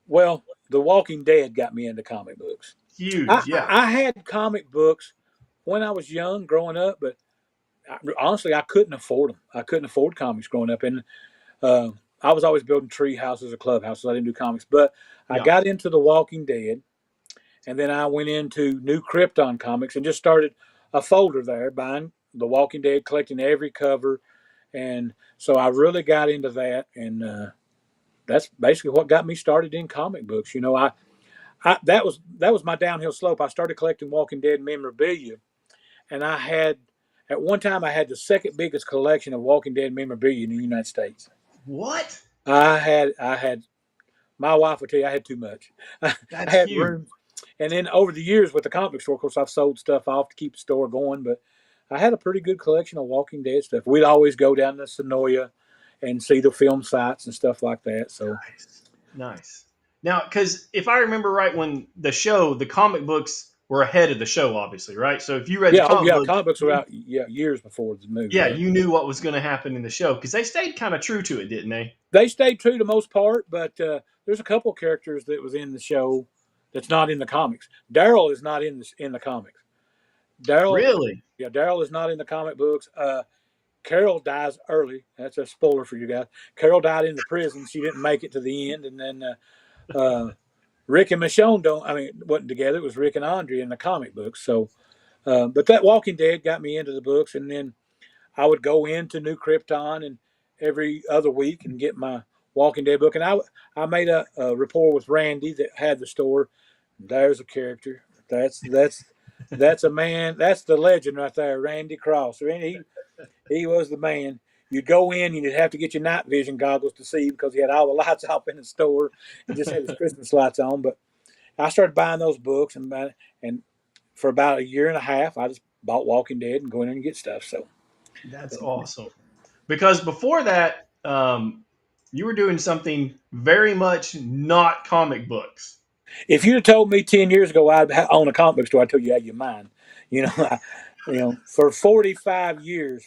Well, The Walking Dead got me into comic books.
Huge, yeah.
I had comic books when I was young, growing up, but honestly, I couldn't afford them. I couldn't afford comics growing up, and uh, I was always building tree houses or clubhouses. I didn't do comics, but I
Yeah.
got into The Walking Dead, and then I went into New Krypton Comics and just started a folder there, buying The Walking Dead, collecting every cover, and so I really got into that, and that's basically what got me started in comic books. That was my downhill slope. I started collecting Walking Dead memorabilia, and I had at one time I had the second biggest collection of Walking Dead memorabilia in the United States.
What?
I had my wife would tell you I had too much. I
That's
had
huge.
room, and then over the years with the comic store, of course, I've sold stuff off to keep the store going. But I had a pretty good collection of Walking Dead stuff. We'd always go down to Sonoya and see the film sites and stuff like that. So
Nice. Nice. Now, because if I remember right, when the comic books were ahead of the show, obviously, right? So if you read the
yeah, oh
comic
yeah,
books,
comic books were out years before the movie.
yeah,
Yeah.
you knew what was going to happen in the show because they stayed kind of true to it, didn't they?
They stayed true to most part, but there's a couple of characters that was in the show that's not in the comics. Daryl is not in the comics. Daryl,
Really?
yeah, Daryl is not in the comic books. Carol dies early. That's a spoiler for you guys. Carol died in the prison. She didn't make it to the end, and then uh, Rick and Michonne don't. I mean, wasn't together. It was Rick and Andre in the comic books. So, but that Walking Dead got me into the books, and then I would go into New Krypton and every other week and get my Walking Dead book. And I made a rapport with Randy that had the store. There's a character. That's a man. That's the legend right there, Randy Cross. He was the man. You'd go in, and you'd have to get your night vision goggles to see because he had all the lights off in the store and just had his Christmas lights on. But I started buying those books, and for about a year and a half, I just bought Walking Dead and go in there and get stuff. So
That's awesome. Because before that, you were doing something very much not comic books.
if you'd have told me 10 years ago I'd own a comic book store, I told you out of your mind. You know, for 45 years,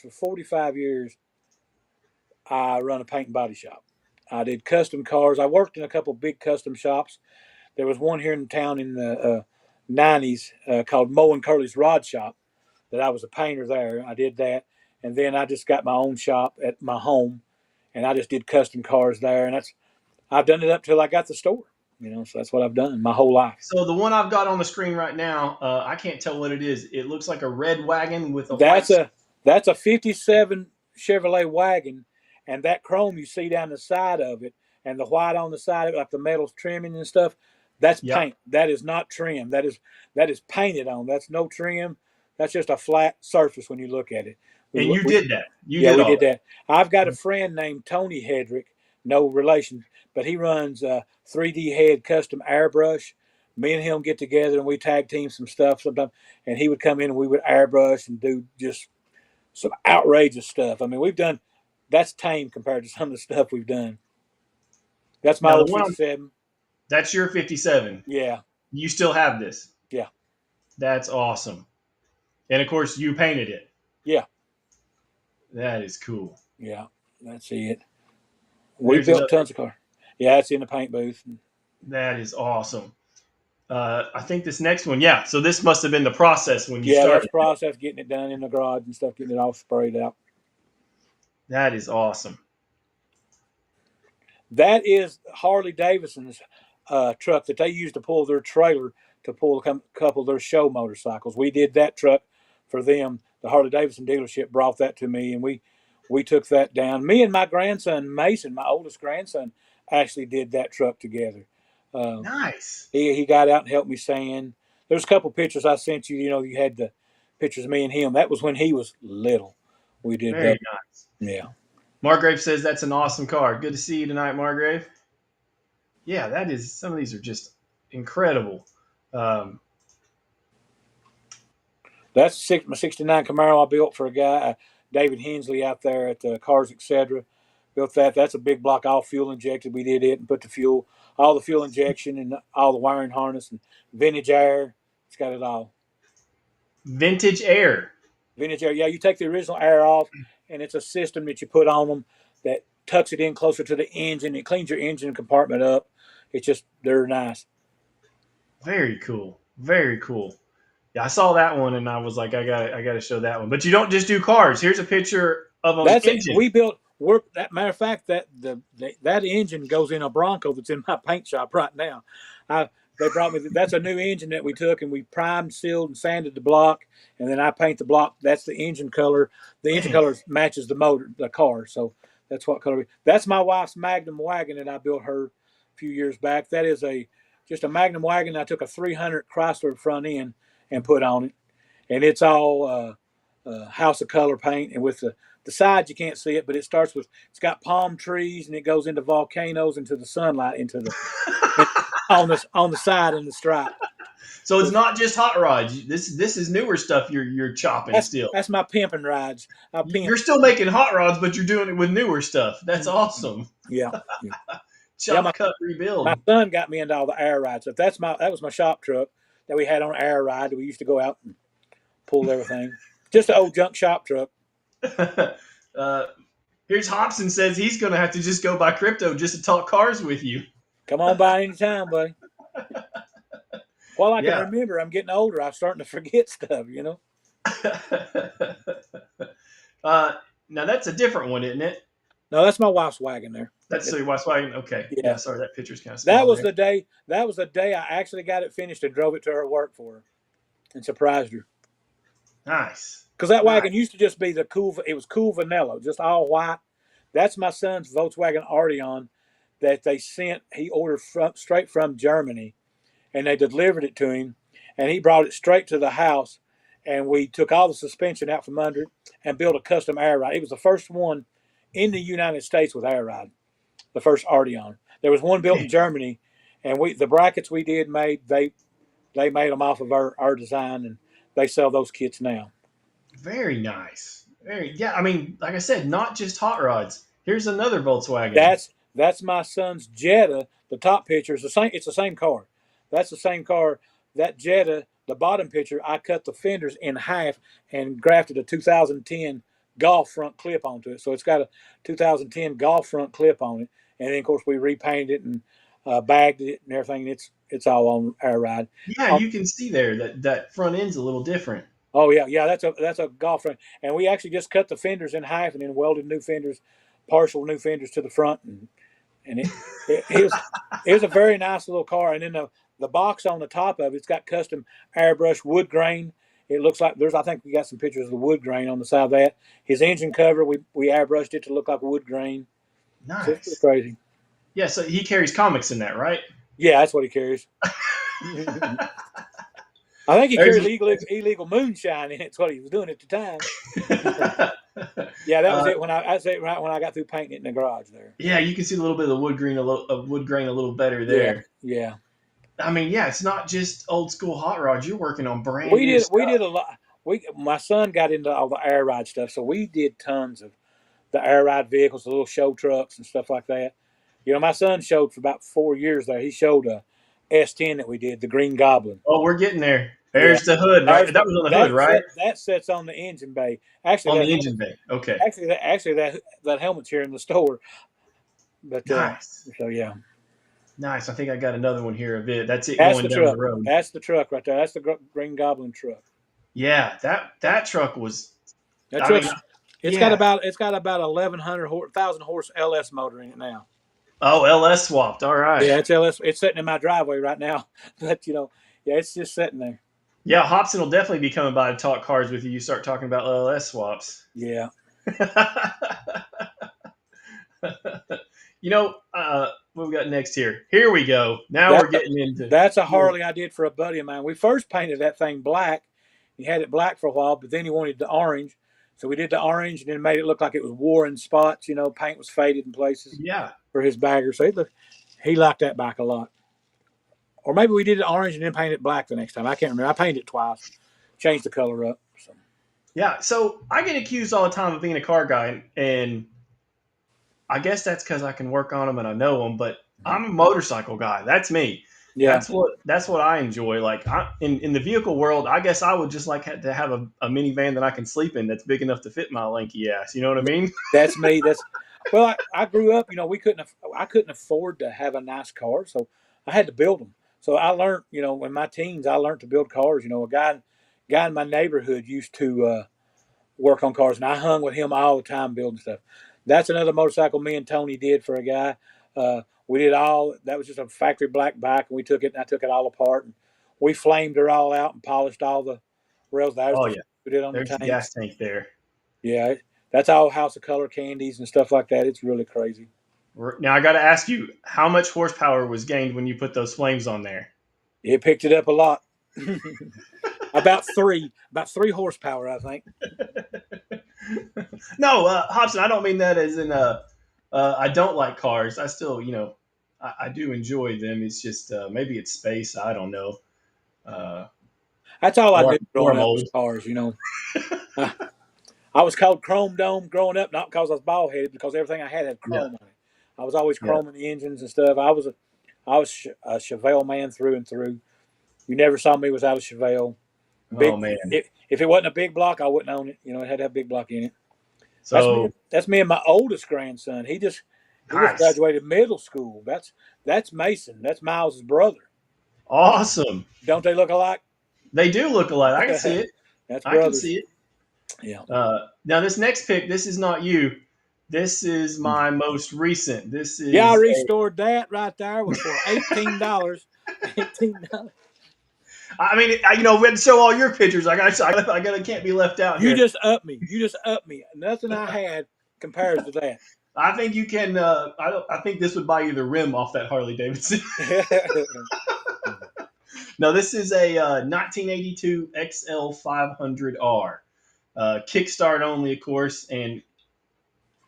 I run a paint and body shop. I did custom cars. I worked in a couple big custom shops. There was one here in town in the '90s called Moe and Curly's Rod Shop. That I was a painter there. I did that, and then I just got my own shop at my home, and I just did custom cars there. And I've done it up till I got the store. So that's what I've done my whole life.
So the one I've got on the screen right now, I can't tell what it is. It looks like a red wagon with a white.
That's a '57 Chevrolet wagon, and that chrome you see down the side of it, and the white on the side of it, like the metal trimming and stuff. That's
Yep.
paint. That is not trim. That is painted on. That's no trim. That's just a flat surface when you look at it.
And you did that. You
Yeah,
did
we
all
did
that.
that. I've got a friend named Tony Hedrick, no relation, but he runs 3D Head Custom Airbrush. Me and him get together and we tag team some stuff sometimes, and he would come in and we would airbrush and do just some outrageous stuff. I mean, we've done that's tame compared to some of the stuff we've done. That's my
Now the
old
one
'57.
that's your 57.
Yeah,
You still have this.
yeah,
That's awesome. And of course, you painted it.
yeah,
That is cool.
yeah. That's it. We
There's
built
another.
tons of cars. Yeah, it's in the paint booth.
That is awesome. I think this next one, yeah. So this must have been the process when you
Yeah, that's
started.
process getting it done in the garage and stuff, getting it all sprayed out.
That is awesome.
That is Harley Davidson's truck that they used to pull their trailer to pull a couple of their show motorcycles. We did that truck for them. The Harley Davidson dealership brought that to me, and we took that down. Me and my grandson Mason, my oldest grandson, actually did that truck together. Uh,
Nice.
he got out and helped me sand. There's a couple pictures I sent you. You had the pictures of me and him. That was when he was little. We did
Very
that.
nice.
Yeah.
Margrave says that's an awesome car. Good to see you tonight, Margrave. Yeah, that is. Some of these are just incredible. Um,
That's my '69 Camaro I built for a guy, David Hensley, out there at Cars Etc. Built that. That's a big block, all fuel injected. We did it and put all the fuel injection and all the wiring harness and vintage air. It's got it all.
Vintage air.
Vintage air. Yeah, you take the original air off, and it's a system that you put on them that tucks it in closer to the engine. It cleans your engine compartment up. It's just they're nice.
Very cool. Very cool. Yeah, I saw that one and I was like, I got to show that one. But you don't just do cars. Here's a picture of an
That's it.
engine.
We built. That matter of fact, that engine goes in a Bronco that's in my paint shop right now. They brought me. That's a new engine that we took and we primed, sealed, and sanded the block, and then I paint the block. That's the engine color. The engine
Man,
color matches the car. So that's what color. That's my wife's Magnum wagon that I built her a few years back. That is just a Magnum wagon. I took a 300 Chrysler front end and put on it, and it's all House of Color paint, and with the sides you can't see it, but it's got palm trees and it goes into volcanoes, into the sunlight, into the on the side and the stripe.
so it's not just hot rods. This is newer stuff you're chopping
That's
still.
that's my pimping rides. I pimp.
You're still making hot rods, but you're doing it with newer stuff. That's awesome.
Yeah, yeah. Yeah,
Chop, cut,
my
rebuild.
son got me into all the air rides. If that was my shop truck that we had on air ride. We used to go out and pull everything. Just an old junk shop truck.
uh, here's Hobson says he's going to have to just go by crypto just to talk cars with you.
Come on by anytime, buddy. Well, I can
Yeah.
remember. I'm getting older. I'm starting to forget stuff.
uh, now that's a different one, isn't it?
No, that's my wife's wagon there.
That's so your wife's wagon. Okay.
Yeah.
Yeah. Sorry, that picture's kind of
That
small.
was
there.
the day. That was the day I actually got it finished and drove it to her work for her, and surprised her.
Nice.
Because that
Nice.
wagon used to just be it was cool vanilla, just all white. That's my son's Volkswagen Arteon that they sent. He ordered straight from Germany, and they delivered it to him, and he brought it straight to the house, and we took all the suspension out from under it and built a custom air ride. It was the first one in the United States with air ride, the first Arteon. There was one built in Germany, and the brackets we did they made them off of our design, and they sell those kits now.
Very nice. Yeah. I mean, like I said, not just hot rods. Here's another Volkswagen.
That's my son's Jetta. The top picture is the same. It's the same car. That's the same car. That Jetta, the bottom picture, I cut the fenders in half and grafted a 2010 Golf front clip onto it. So it's got a 2010 Golf front clip on it, and then of course we repainted it and bagged it and everything. And it's all on air ride.
Yeah, you can see there that front end's a little different.
Oh yeah. That's a Golf front, and we actually just cut the fenders in half and then welded new fenders, partial new fenders to the front, and and it was a very nice little car. And then the box on the top of it's got custom airbrush wood grain. It looks like I think we got some pictures of the wood grain on the side of that. His engine cover, we airbrushed it to look like wood grain. So it's pretty
Nice.
crazy.
Yeah, so he carries comics in that, right?
Yeah, that's what he carries. I think he
There's
carried illegal moonshine in it. That's what he was doing at the time. Yeah, that was
uh,
it. I say it right when I got through painting it in the garage there.
yeah, you can see a little bit of the wood grain a little better
Yeah,
there.
yeah.
I mean, yeah, it's not just old school hot rods. You're working on brand new
We did
stuff.
a lot. We My son got into all the air ride stuff, so we did tons of the air ride vehicles, the little show trucks and stuff like that. You know, my son showed for about 4 years there. He showed a S10 that we did, the Green Goblin.
Oh, we're getting there.
Yeah,
There's the hood, right? That was on the hood, right?
that sets on the engine bay. Actually,
On
that
the
helmet
engine bay. Okay.
that helmet's here in the store. But
Nice.
so yeah,
Nice. I think I got another one here of it. That's it
that's
going
the
down the
truck.
road.
That's the truck right there. That's the Green Goblin truck.
Yeah, that truck was.
That
I
truck,
mean, yeah.
it's got about 1,100 horse LS motor in it now.
Oh, LS swapped. All right.
Yeah, it's LS. It's sitting in my driveway right now. But yeah, it's just sitting there.
Yeah, Hobson will definitely be coming by to talk cars with you. You start talking about LS swaps.
Yeah,
What we got next here? Here we go. Now
that
we're getting into.
that's a Harley I did for a buddy of mine. We first painted that thing black. He had it black for a while, but then he wanted the orange. So we did the orange and then made it look like it was worn spots. Paint was faded in places
Yeah.
for his bagger. So he liked that bike a lot. Or maybe we did it orange and then painted it black the next time. I can't remember. I painted it twice, changed the color up. So.
Yeah. So I get accused all the time of being a car guy, and I guess that's because I can work on them and I know them. But I'm a motorcycle guy. That's me.
Yeah,
That's what I enjoy. Like in the vehicle world, I guess I would just like to have a minivan that I can sleep in that's big enough to fit my lanky ass. You know what I mean?
that's me. Well, I grew up. I couldn't afford to have a nice car, so I had to build them. So I learned, in my teens, I learned to build cars. A guy in my neighborhood used to work on cars, and I hung with him all the time building stuff. That's another motorcycle me and Tony did for a guy. We did all that was just a factory black bike, and we took it and I took it all apart and we flamed her all out and polished all the rails. That was
Oh
the
yeah.
we did on the
There's the
tanks.
gas tank there.
Yeah, that's all House of Color candies and stuff like that. It's really crazy.
Now I got to ask you, how much horsepower was gained when you put those flames on there?
It picked it up a lot. About 3 horsepower, I think.
No, Hobson, I don't mean that as in I don't like cars. I still, I do enjoy them. It's just maybe it's space. I don't know. Uh,
That's all I
or,
knew
or
growing
I'm
up was
old.
cars. I, I was called Chrome Dome growing up, not because I was bald headed, because everything I had
Yeah,
chrome on it. I was always
yeah.
chroming the engines and stuff. I was a Chevelle man through and through. You never saw me without a Chevelle.
Oh
Big.
man.
If it wasn't a big block, I wouldn't own it. It had to have a big block in it. That's me.
So
That's me and my oldest grandson. He just
nice,
graduated middle school. That's Mason. That's Miles's brother.
awesome.
Don't they look alike?
They do look alike. I can see it.
That's
I can
brothers.
see it.
Yeah.
Now this next pick, this is not you. This is my most recent. This
Yeah, I
is
restored that right there for $18. $18.
I mean, we had to show all your pictures. I can't be left out
You
here.
just up me. You just up me. Nothing I had compares to that.
I think you can. I think this would buy you the rim off that Harley Davidson. No, this is a 1982 XL 500R, kickstart only, of course. And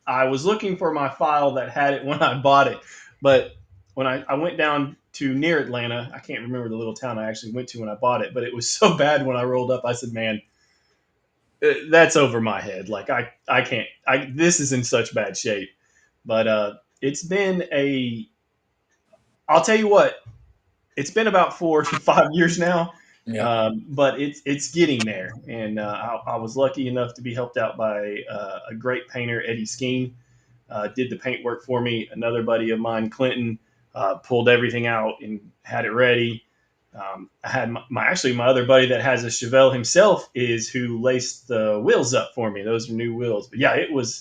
I was looking for my file that had it when I bought it, but when I went down to near Atlanta, I can't remember the little town I actually went to when I bought it, but it was so bad when I rolled up. I said, "Man, that's over my head. Like I can't. This is in such bad shape." But it's been a. I'll tell you what. It's been about 4 to 5 years now,
Yeah.
but it's getting there. And I was lucky enough to be helped out by a great painter, Eddie Skeen. Did the paint work for me. Another buddy of mine, Clinton, pulled everything out and had it ready. I had my other buddy that has a Chevelle himself is who laced the wheels up for me. Those are new wheels. But yeah,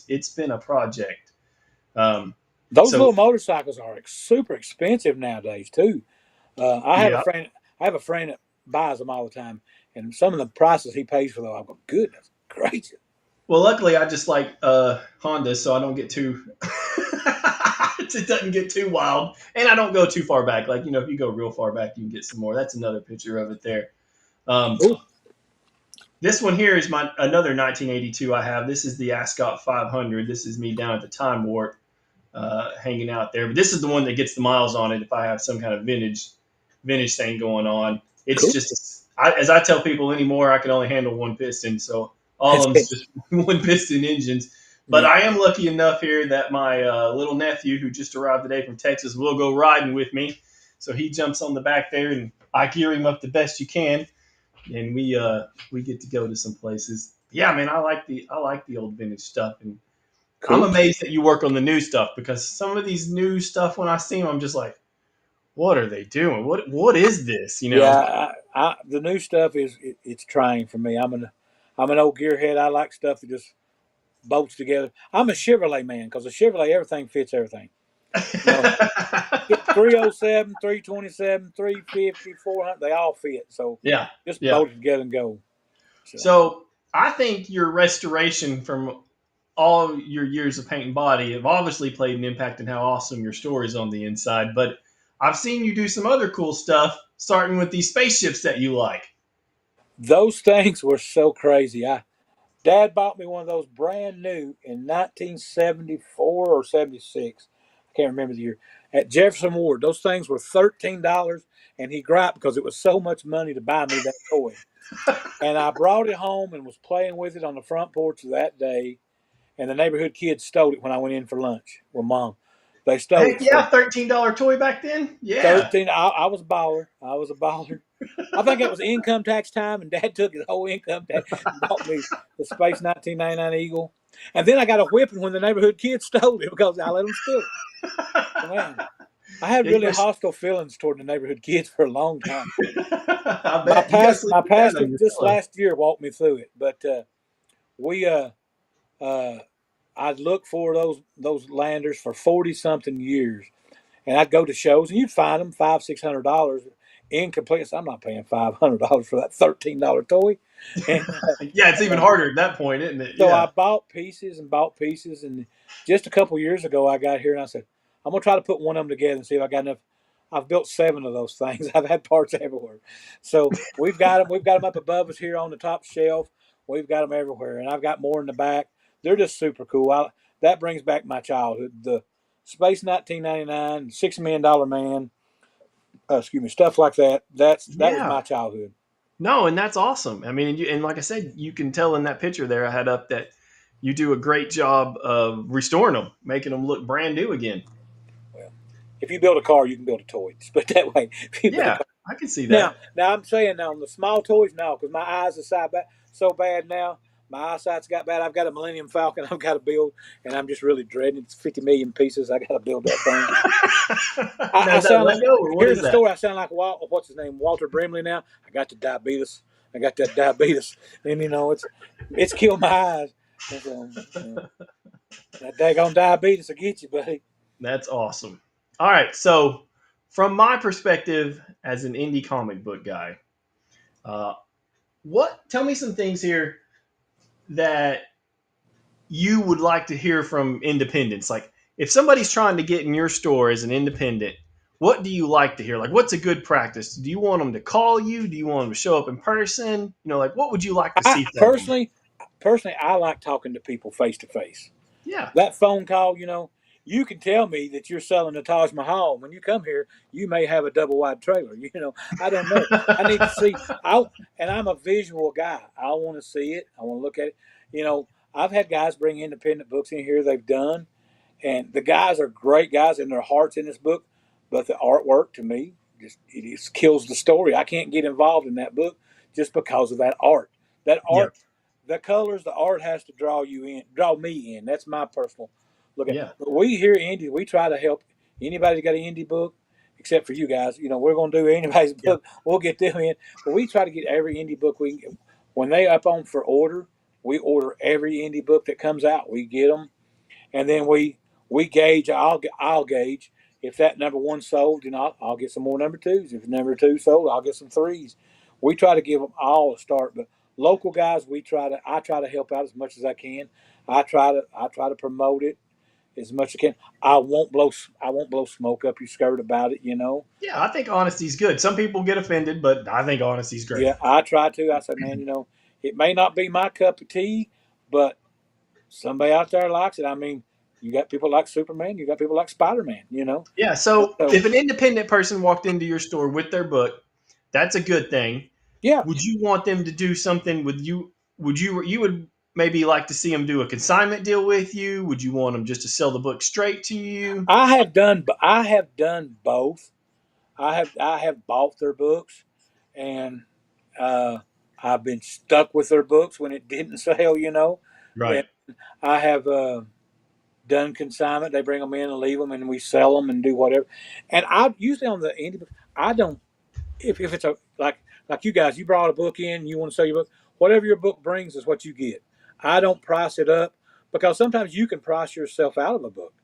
it's been a project. Um,
Those
So
little motorcycles are super expensive nowadays too. I have a
yeah.
friend. I have a friend that buys them all the time, and some of the prices he pays for them, I go, goodness gracious.
Well, luckily I just like Honda, so I don't get too. It doesn't get too wild, and I don't go too far back. Like if you go real far back, you can get some more. That's another picture of it there. Um,
Cool.
this one here is my another 1982 I have. This is the Ascot 500. This is me down at the Time Warp, hanging out there. But this is the one that gets the miles on it. If I have some kind of vintage thing going on, it's
Cool.
just as I tell people anymore, I can only handle one piston, so all
That's
of them's
it.
just one piston engines. But
Yeah.
I am lucky enough here that my little nephew, who just arrived today from Texas, will go riding with me. So he jumps on the back there, and I gear him up the best you can, and we get to go to some places. Yeah, man, I like the old vintage stuff, and I'm
Cool.
amazed that you work on the new stuff because some of these new stuff when I see them, I'm just like, what are they doing? What is this?
Yeah. The new stuff it's trying for me. I'm an old gearhead. I like stuff that just bolts together. I'm a Chevrolet man because a Chevrolet everything fits everything. You know, Get 307, 327, 350, 400. They all fit. So
Yeah,
just
yeah.
bolt it together and go. So
So I think your restoration from all your years of paint and body have obviously played an impact in how awesome your story is on the inside. But I've seen you do some other cool stuff, starting with these spaceships that you like.
those things were so crazy. Dad bought me one of those brand new in 1974 or 76. I can't remember the year. At Jefferson Ward, those things were $13, and he griped because it was so much money to buy me that toy. And I brought it home and was playing with it on the front porch that day. And the neighborhood kids stole it when I went in for lunch with mom. They stole
Heck
it. So
yeah, $13 toy back then. Yeah.
13. I was a baller. I was a baller. I think it was income tax time, and Dad took his whole income tax and bought me the Space 1999 Eagle. And then I got a whipping when the neighborhood kids stole it because I let them steal it. So, man, I had
Yeah, you
really
guys.
hostile feelings toward the neighborhood kids for a long time.
I
My
bet you guys
past,
sleep
my
with that
pastor
on your
just
pillow.
last year walked me through it, but we uh, I'd look for those landers for 40 something years, and I'd go to shows, and you'd find them $500-600 incomplete. So I'm not paying $500 for that $13 toy, and
Yeah, it's even harder at that point, isn't it?
so I
Yeah.
bought pieces, and just a couple years ago I got here and I said I'm gonna try to put one of them together and see if I got enough. I've built 7 of those things. I've had parts everywhere, so we've got them. We've got them up above us here on the top shelf. We've got them everywhere, and I've got more in the back. They're just super cool. That brings back my childhood. The Space 1999, $6 Million Man, excuse me, stuff like that. That was
Yeah.
my childhood.
No, and that's awesome. I mean, and like I said, you can tell in that picture there I had up that you do a great job of restoring them, making them look brand new again.
Well, if you build a car, you can build a toy. Just put it that way. If you build a
Yeah,
car.
I can see
Now,
that.
now I'm saying now on the small toys, no, because my eyes are so bad now. My eyesight's got bad. I've got a Millennium Falcon I've got to build, and I'm just really dreading. It's 50 million pieces. I got to build that thing.
Now,
I
is that
sound like
Lego or what
hearing
is
the
that?
story. I sound like what's his name, Walter Brimley. Now I got the diabetes. I got that diabetes, and it's killed my eyes. And so, that daggone diabetes will get you, buddy.
That's awesome. All right, so from my perspective as an indie comic book guy, uh, what? Tell me some things here that you would like to hear from independents? Like, if somebody's trying to get in your store as an independent, what do you like to hear? Like, what's a good practice? Do you want them to call you? Do you want them to show up in person? Like, what would you like to
I
see from them?
personally, I like talking to people face to face.
Yeah,
That phone call, you can tell me that you're selling the Taj Mahal. When you come here, you may have a double wide trailer. I don't know. I need to see. And I'm a visual guy. I want to see it. I want to look at it. I've had guys bring independent books in here they've done, and the guys are great guys, and their heart's in this book. But the artwork to me just kills the story. I can't get involved in that book just because of that art. That
yeah,
art, the colors, the art has to draw me in. That's my personal look at.
yeah,
But we here in Indy, we try to help anybody that got an indie book, except for you guys. We're going to do anybody's
yeah,
book. We'll get them in, but we try to get every indie book we can get. When they up on for order, we order every indie book that comes out. We get them, and then we gauge. I'll gauge if that number one sold, then I'll get some more number twos. If number two sold, I'll get some threes. We try to give them all a start, but local guys, I try to help out as much as I can. I try to promote it as much as I can. I won't blow smoke up your skirt about it.
Yeah, I think honesty's good. Some people get offended, but I think honesty's great.
Yeah, I try to. I said, man, it may not be my cup of tea, but somebody out there likes it. I mean, you got people like Superman, you got people like Spider Man.
Yeah, so
So
if an independent person walked into your store with their book, that's a good thing.
yeah,
Would you want them to do something with you? You would maybe like to see them do a consignment deal with you? Would you want them just to sell the book straight to you?
I have done both. I have bought their books, and uh, I've been stuck with their books when it didn't sell.
Right.
And I have done consignment. They bring them in and leave them, and we sell them and do whatever. And I usually on the indie book, I don't. If it's a like you guys, you brought a book in, you want to sell your book. Whatever your book brings is what you get. I don't price it up because sometimes you can price yourself out of a book.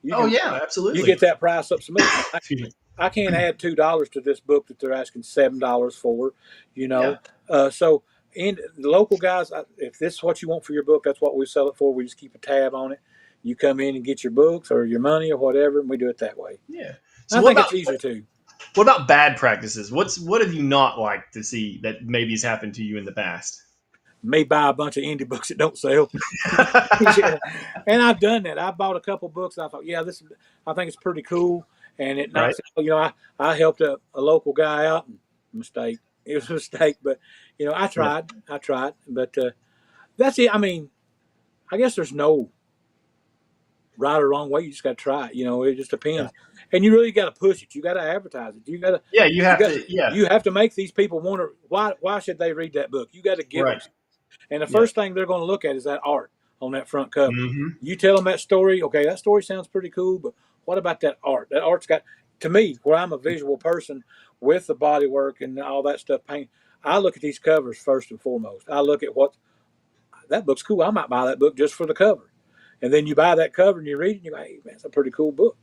You
Oh
can
yeah,
you
absolutely.
get that price up some.
Excuse me.
I can't add $2 to this book that they're asking $7 for, you
Yeah.
know. So, in the local guys, if this is what you want for your book, that's what we sell it for. We just keep a tab on it. You come in and get your books or your money or whatever, and we do it that way.
Yeah. So
I think it's easier too.
what about bad practices? What have you not liked to see that maybe has happened to you in the past?
May buy a bunch of indie books that don't sell. Yeah. And I've done that. I bought a couple books. And I thought, yeah, I think it's pretty cool. And it
Right.
not sell. I helped a local guy out. Mistake. It was a mistake, but I
Yeah.
tried. But that's it. I mean, I guess there's no right or wrong way. You just got to try it. It just
Yeah.
depends. And you really got to push it. You got to advertise it.
Yeah. You
You
have
got
to. Yeah.
you have to make these people want to. Why should they read that book? You got to give them.
Right.
And the
Yeah.
first thing they're going to look at is that art on that front cover.
Hmm.
You tell them that story, okay, that story sounds pretty cool, but what about that art? That art's got, to me, where I'm a visual person with the body work and all that stuff, paint, I look at these covers first and foremost. I look at that book's cool. I might buy that book just for the cover. And then you buy that cover and you read it and you go, hey, man, it's a pretty cool book.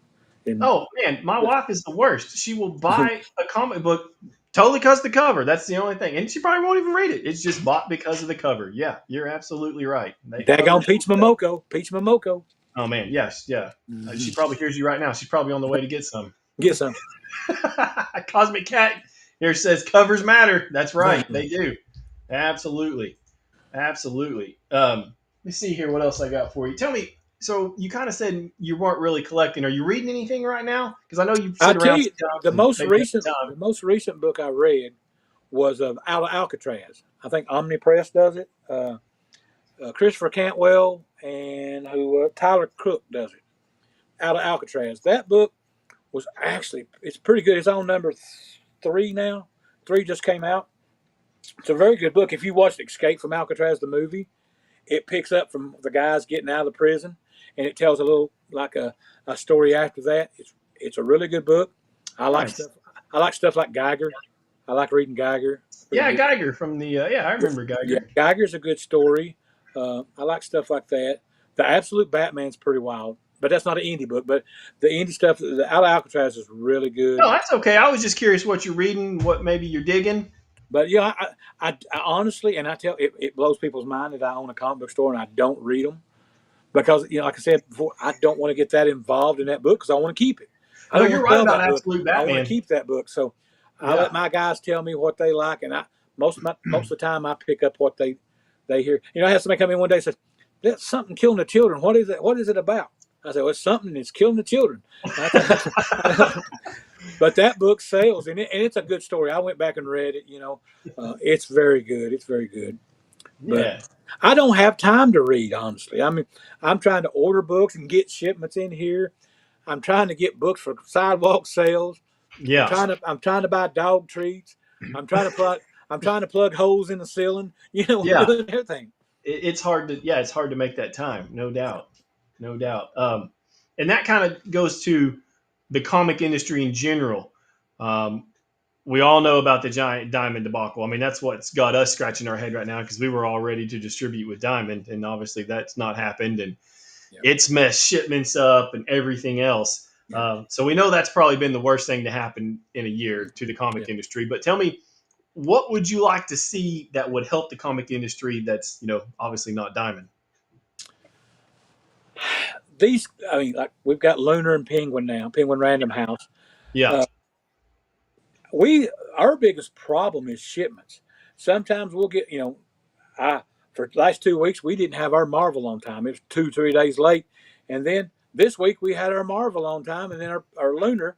And
Oh man, my wife is the worst. She will buy a comic book totally because the cover. That's the only thing, and she probably won't even read it. It's just bought because of the cover. Yeah, you're absolutely right. They
daggone
covers.
Peach Momoko. Peach Momoko.
Oh man, yes, yeah. She
Mm-hmm.
probably hears you right now. She's probably on the way to get some.
Get some.
Cosmic Cat here says covers matter. That's right, they do. Absolutely, absolutely. Let me see here. What else I got for you? Tell me. So you kind of said you weren't really collecting. Are you reading anything right now? Because I know you
I
sit
tell
around
you,
sometimes
the
and
most
maybe
recent,
have time.
the most recent book I read was of out of Alcatraz. I think Omni Press does it. Christopher Cantwell and who Tyler Cook does it. Out of Alcatraz. That book was actually it's pretty good. It's on number three now. Three just came out. It's a very good book. If you watched Escape from Alcatraz, the movie, it picks up from the guys getting out of the prison, and it tells a little like a story after that. It's a really good book. I like
Nice.
stuff. I like stuff like Geiger. I like reading Geiger. Pretty
Yeah,
good.
Geiger from the yeah, I remember
Yeah,
Geiger.
Geiger's a good story. I like stuff like that. The Absolute Batman's pretty wild, but that's not an indie book. But the indie stuff, the Out of Alcatraz is really
No,
good.
that's okay. I was just curious what you're reading, what maybe you're digging.
But I honestly, and I tell it blows people's mind that I own a comic book store and I don't read them because like I said before, I don't want to get that involved in that book because I want to keep it. I
No,
don't
you're
want to
right
sell
about
that book.
Absolute
I want to
Batman.
keep that book. So I let
Yeah.
my guys tell me what they like, and most of the time I pick up what they hear. I had somebody come in one day and says, "That's something killing the children. What is it? What is it about?" I said, "Well, it's something that's killing the children." But that book sells, and it's a good story. I went back and read it. It's very good. It's very good. But
Yeah.
I don't have time to read, honestly. I mean, I'm trying to order books and get shipments in here. I'm trying to get books for sidewalk sales.
Yeah.
I'm trying to buy dog treats. I'm trying to plug holes in the ceiling. I'm
Yeah.
doing everything.
It's hard to it's hard to make that time, no doubt. No doubt. And that kind of goes to the comic industry in general. Um, we all know about the giant Diamond debacle. I mean, that's what's got us scratching our head right now because we were all ready to distribute with Diamond, and obviously that's not happened. And it's messed shipments up and everything else.
Yeah.
So we know that's probably been the worst thing to happen in a year to the comic
Yeah.
industry. But tell me, what would you like to see that would help the comic industry? That's obviously not Diamond.
These, I mean, like we've got Lunar and Penguin now, Penguin Random House.
Yeah.
Uh, we our biggest problem is shipments. Sometimes we'll get, I for the last 2 weeks we didn't have our Marvel on time. It was 2 3 days late, and then this week we had our Marvel on time, and then our Lunar,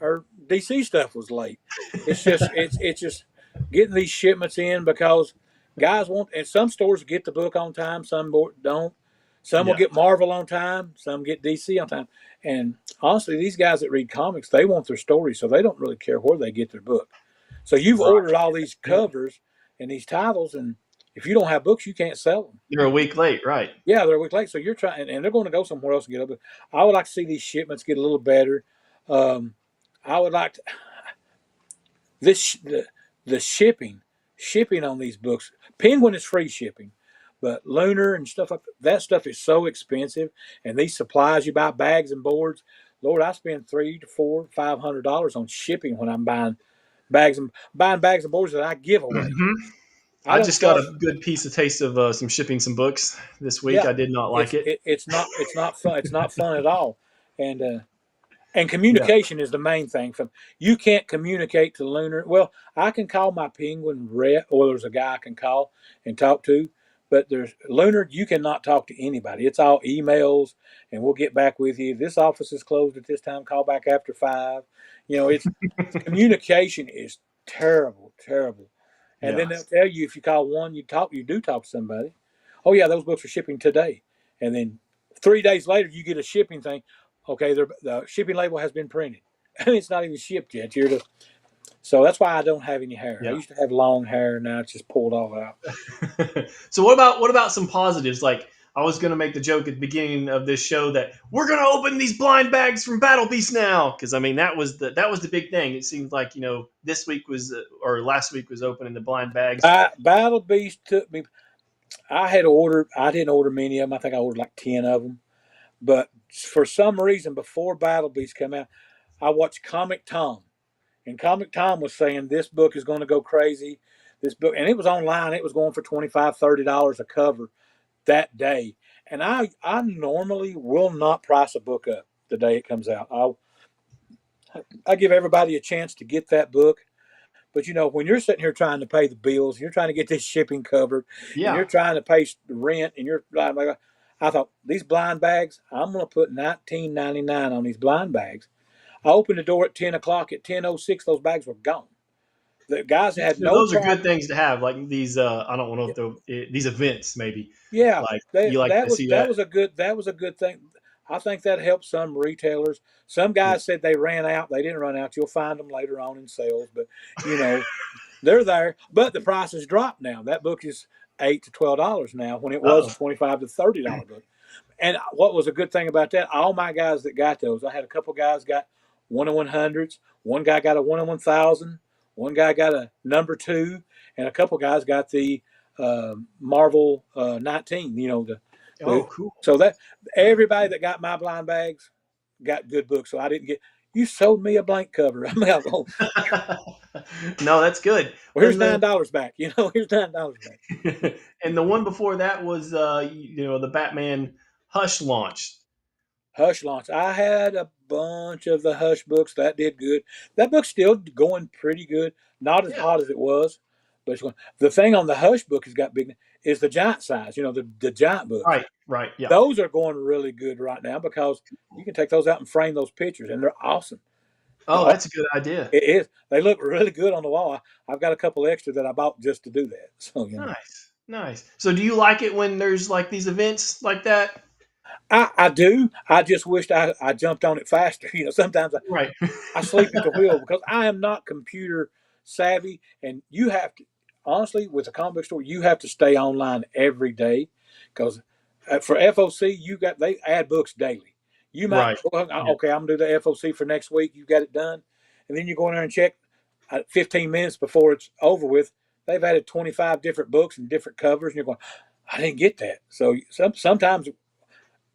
our DC stuff was late. It's just getting these shipments in because guys want, and some stores get the book on time, some don't. Some will
Yeah.
get Marvel on time, some get DC on time. And honestly, these guys that read comics, they want their stories, so they don't really care where they get their book. So you've
Right.
ordered all these
Yep.
covers and these titles, and if you don't have books, you can't sell them.
You're a week late, right?
Yeah, they're a week late, so you're trying, and they're going to go somewhere else and get up. I would like to see these shipments get a little better. Um, I would like to, this the shipping on these books. Penguin is free shipping, but Lunar and stuff like that stuff is so expensive, and these supplies you buy bags and boards. Lord, I spend $300 to $400 to $500 on shipping when I'm buying bags and boards that I give away.
Hmm.
I
I
don't
just got
trust.
a good piece of taste of some shipping some books this week.
Yeah,
I did not like it.
it's not fun. It's not fun at all, and
Yeah.
communication is the main thing. From you can't communicate to Lunar. Well, I can call my Penguin rep, or there's a guy I can call and talk to, but there's Lunar. You cannot talk to anybody. It's all emails, and we'll get back with you. This office is closed at this time. Call back after 5. It's communication is terrible, terrible. And then
Yeah.
they'll tell you if you call one, you do talk to somebody. Oh yeah, those books are shipping today, and then 3 days later you get a shipping thing. Okay, the shipping label has been printed, and it's not even shipped yet. So that's why I don't have any hair. I
Yeah.
used to have long hair, now it's just pulled all out.
So what about some positives? Like I was gonna make the joke at the beginning of this show that we're gonna open these blind bags from Battle Beast now, because I mean that was the big thing. It seemed like this week was or last week was opening the blind bags.
Battle Beast took me. I had ordered. I didn't order many of them. I think I ordered like 10 of them. But for some reason, before Battle Beast came out, I watched Comic Tom, and Comic Tom was saying this book is going to go crazy. This book, and it was online. It was going for $25 $30 a cover that day. And I normally will not price a book up the day it comes out. I give everybody a chance to get that book. But when you're sitting here trying to pay the bills, you're trying to get this shipping covered, and
Yeah.
you're trying to pay the rent, and I thought these blind bags, I'm going to put $19.99 on these blind bags. I opened the door at 10 o'clock. At 10:06, those bags were gone. The guys had no
Those are good
problem.
things to have, like these. I don't know if these events maybe
Yeah,
like you like to see
that
that.
was a good thing. I think that helped some retailers. Some
Yeah.
guys said they ran out. They didn't run out. You'll find them later on in sales, but you know they're there. But the price has dropped now. That book is $8 to $12 now, when it was a
Oh.
$25 to $30 book. And what was a good thing about that? All my guys that got those, I had a couple guys got 1 in 100s. One guy got a 1 in 1,000. One guy got a number 2, and a couple guys got the Marvel 19. The
Oh, cool.
so that everybody that got my blind bags got good books. So I didn't get. You sold me a blank cover. I mean, well,
No, that's good.
here's
And
$9 back. Here's $9 back.
and the one before that was the Batman Hush launch.
Hush launch. I had a bunch of the Hush books that did good. That book's still going pretty good. Not as
Yeah.
hot as it was, but it's going. The thing on the Hush book has got big is the giant size. The giant books.
Right. Right. Yeah.
Those are going really good right now because you can take those out and frame those pictures, and they're awesome. They're
Oh,
aw-
that's a good idea.
It is. They look really good on the wall. I've got a couple extra that I bought just to do that. So.
Nice. Nice. So, do you like it when there's like these events like that?
I do. I just wished I jumped on it faster. Sometimes
Right.
I sleep at the wheel because I am not computer savvy, and you have to honestly with a comic book store you have to stay online every day because for FOC they add books daily. You might
Right.
well,
Yeah.
okay, I'm gonna do the FOC for next week. You got it done, and then you go in there and check 15 minutes before it's over with. They've added 25 different books and different covers, and you're going, I didn't get that. So sometimes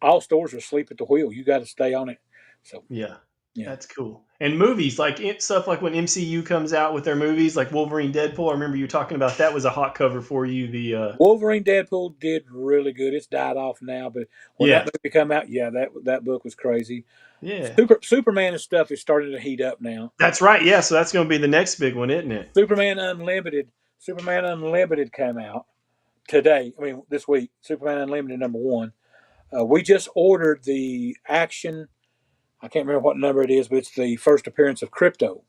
all stores are asleep at the wheel. You got to stay on it. So
Yeah,
yeah,
that's cool. And movies, like stuff like when MCU comes out with their movies, like Wolverine, Deadpool. I remember you talking about that was a hot cover for you.
Wolverine Deadpool did really good. It's died off now, but when that
Yeah,
movie come out, yeah, that book was crazy.
yeah,
Superman and stuff is starting to heat up now.
that's right. Yeah, so that's going to be the next big one, isn't it?
Superman Unlimited, Superman Unlimited came out today. I mean, this week. Superman Unlimited #1. We just ordered the action. I can't remember what number it is, but it's the first appearance of Krypto,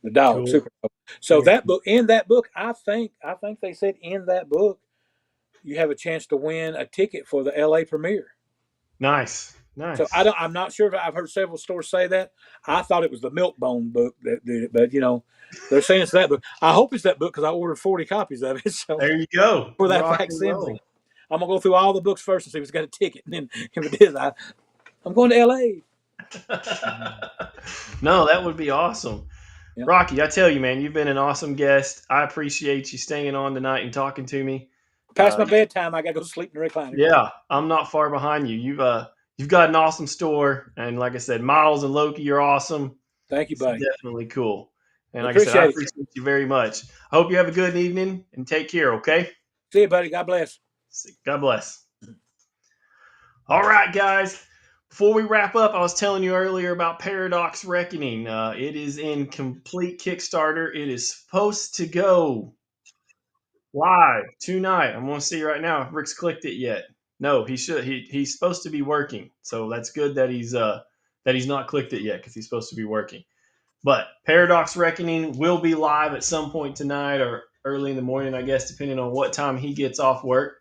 the dog,
Cool.
Super. So
Very
that
cool.
book, in that book, I think they said in that book you have a chance to win a ticket for the LA premiere.
Nice,
So
nice.
I'm not sure if I've heard several stores say that. I thought it was the Milkbone book that did it, but they're saying it's that book. I hope it's that book because I ordered 40 copies of it. So
There you go.
for that
Rock and
facsimile,
roll.
I'm gonna go through all the books first and see if it's got a ticket, and then if it is, I'm going to LA.
No, that would be awesome.
Yeah.
Rocky, I tell you, man, you've been an awesome guest. I appreciate you staying on tonight and talking to me.
Past
Uh,
my bedtime, I got to go sleep in the recliner.
yeah, I'm not far behind you. You've got an awesome store, and like I said, Miles and Loki, you're awesome.
Thank you,
It's
buddy.
definitely cool. And
We
like I said, I
appreciate it.
appreciate you very much. I hope you have a good evening and take care. Okay.
See you, buddy. God bless.
God bless. All right, guys. Before we wrap up, I was telling you earlier about Paradox Reckoning. It is in complete Kickstarter. It is supposed to go live tonight. I'm going to see right now if Rick's clicked it yet. No, he should. He's supposed to be working. So that's good that he's not clicked it yet because he's supposed to be working. But Paradox Reckoning will be live at some point tonight or early in the morning, I guess, depending on what time he gets off work.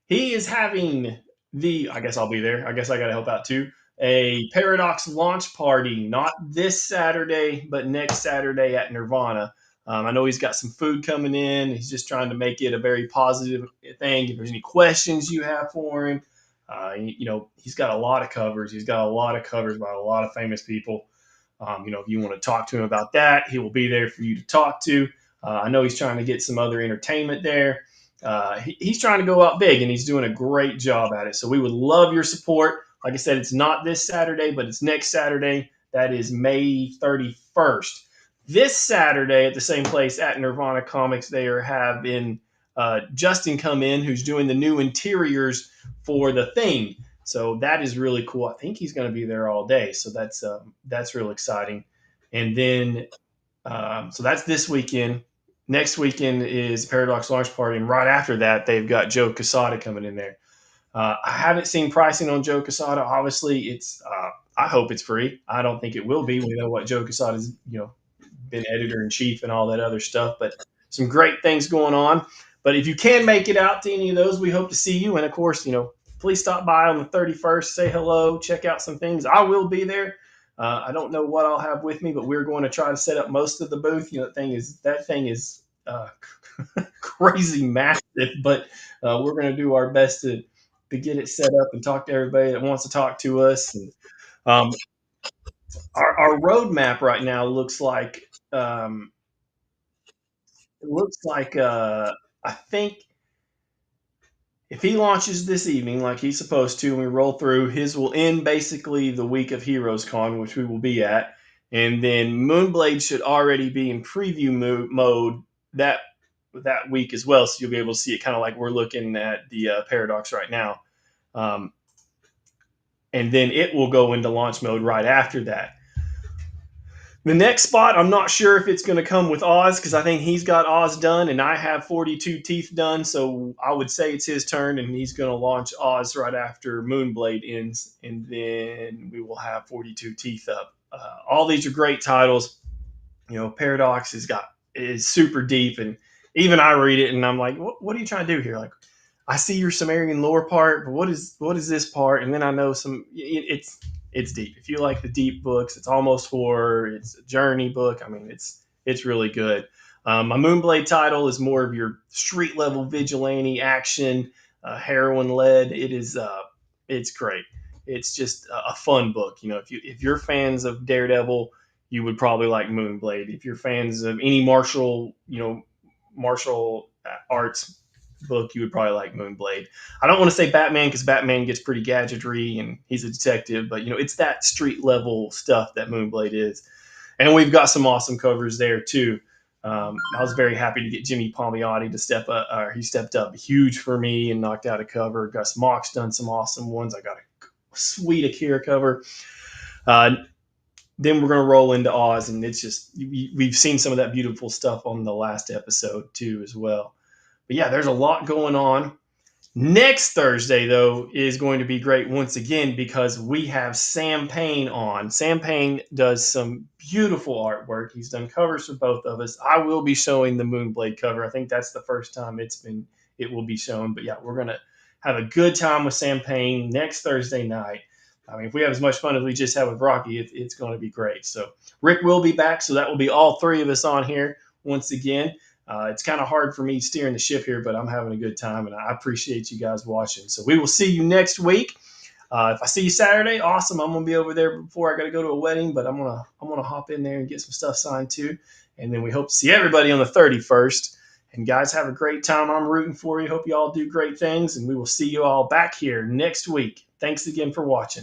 He is having I guess I'll be there. I guess I got to help out too. A Paradox launch party, not this Saturday, but next Saturday at Nirvana. I know he's got some food coming in. He's just trying to make it a very positive thing. If there's any questions you have for him, he's got a lot of covers. He's got a lot of covers by a lot of famous people. If you want to talk to him about that, he will be there for you to talk to. I know he's trying to get some other entertainment there. He's trying to go out big, and he's doing a great job at it. So we would love your support. Like I said, it's not this Saturday, but it's next Saturday. That is May 31st. This Saturday at the same place at Nirvana Comics, they are having Justin come in, who's doing the new interiors for the Thing. So that is really cool. I think he's going to be there all day. So that's real exciting. And then so that's this weekend. Next weekend is Paradox Launch Party, and right after that, they've got Joe Quesada coming in there. I haven't seen pricing on Joe Quesada. Obviously, it's. I hope it's free. I don't think it will be. We know what Joe Quesada's been editor in chief and all that other stuff, but some great things going on. But if you can make it out to any of those, we hope to see you. And of course, please stop by on the 31st, say hello, check out some things. I will be there. I don't know what I'll have with me, but we're going to try to set up most of the booth. That thing is crazy massive, but we're going to do our best to get it set up and talk to everybody that wants to talk to us. And um, our roadmap right now looks like I think if he launches this evening like he's supposed to, and we roll through, his will end basically the week of Heroes Con, which we will be at, and then Moonblade should already be in preview mode that that week as well, so you'll be able to see it kind of like we're looking at the Paradox right now, um, and then it will go into launch mode right after that. The next spot, I'm not sure if it's going to come with Oz because I think he's got Oz done and I have 42 Teeth done. So I would say it's his turn and he's going to launch Oz right after Moonblade ends. And then we will have 42 Teeth up. All these are great titles. Paradox is super deep. And even I read it and I'm like, what are you trying to do here? Like, I see your Sumerian lore part, but what is this part? And then I know it's deep. If you like the deep books, it's almost horror. It's a journey book. I mean, it's really good. My Moonblade title is more of your street level vigilante action, heroine led. It's great. It's just a fun book. If you're fans of Daredevil, you would probably like Moonblade. If you're fans of any martial arts, book, you would probably like Moonblade. I don't want to say Batman because Batman gets pretty gadgetry and he's a detective, but it's that street level stuff that Moonblade is. And we've got some awesome covers there too. I was very happy to get Jimmy Palmiotti to step up. He stepped up huge for me and knocked out a cover. Gus Mock's done some awesome ones. I got a sweet Akira cover. Then we're going to roll into Oz, and it's just we've seen some of that beautiful stuff on the last episode too as well. But yeah, there's a lot going on. Next Thursday, though, is going to be great once again because we have Sam Payne on. Sam Payne does some beautiful artwork. He's done covers for both of us. I will be showing the Moonblade cover. I think that's the first time it will be shown. But yeah, we're gonna have a good time with Sam Payne next Thursday night. I mean, if we have as much fun as we just had with Rocky, it's going to be great. So Rick will be back, so that will be all three of us on here once again. It's kind of hard for me steering the ship here, but I'm having a good time, and I appreciate you guys watching. So we will see you next week. If I see you Saturday, awesome. I'm gonna be over there before I got to go to a wedding, but I'm gonna hop in there and get some stuff signed too. And then we hope to see everybody on the 31st. And guys, have a great time. I'm rooting for you. Hope you all do great things, and we will see you all back here next week. Thanks again for watching.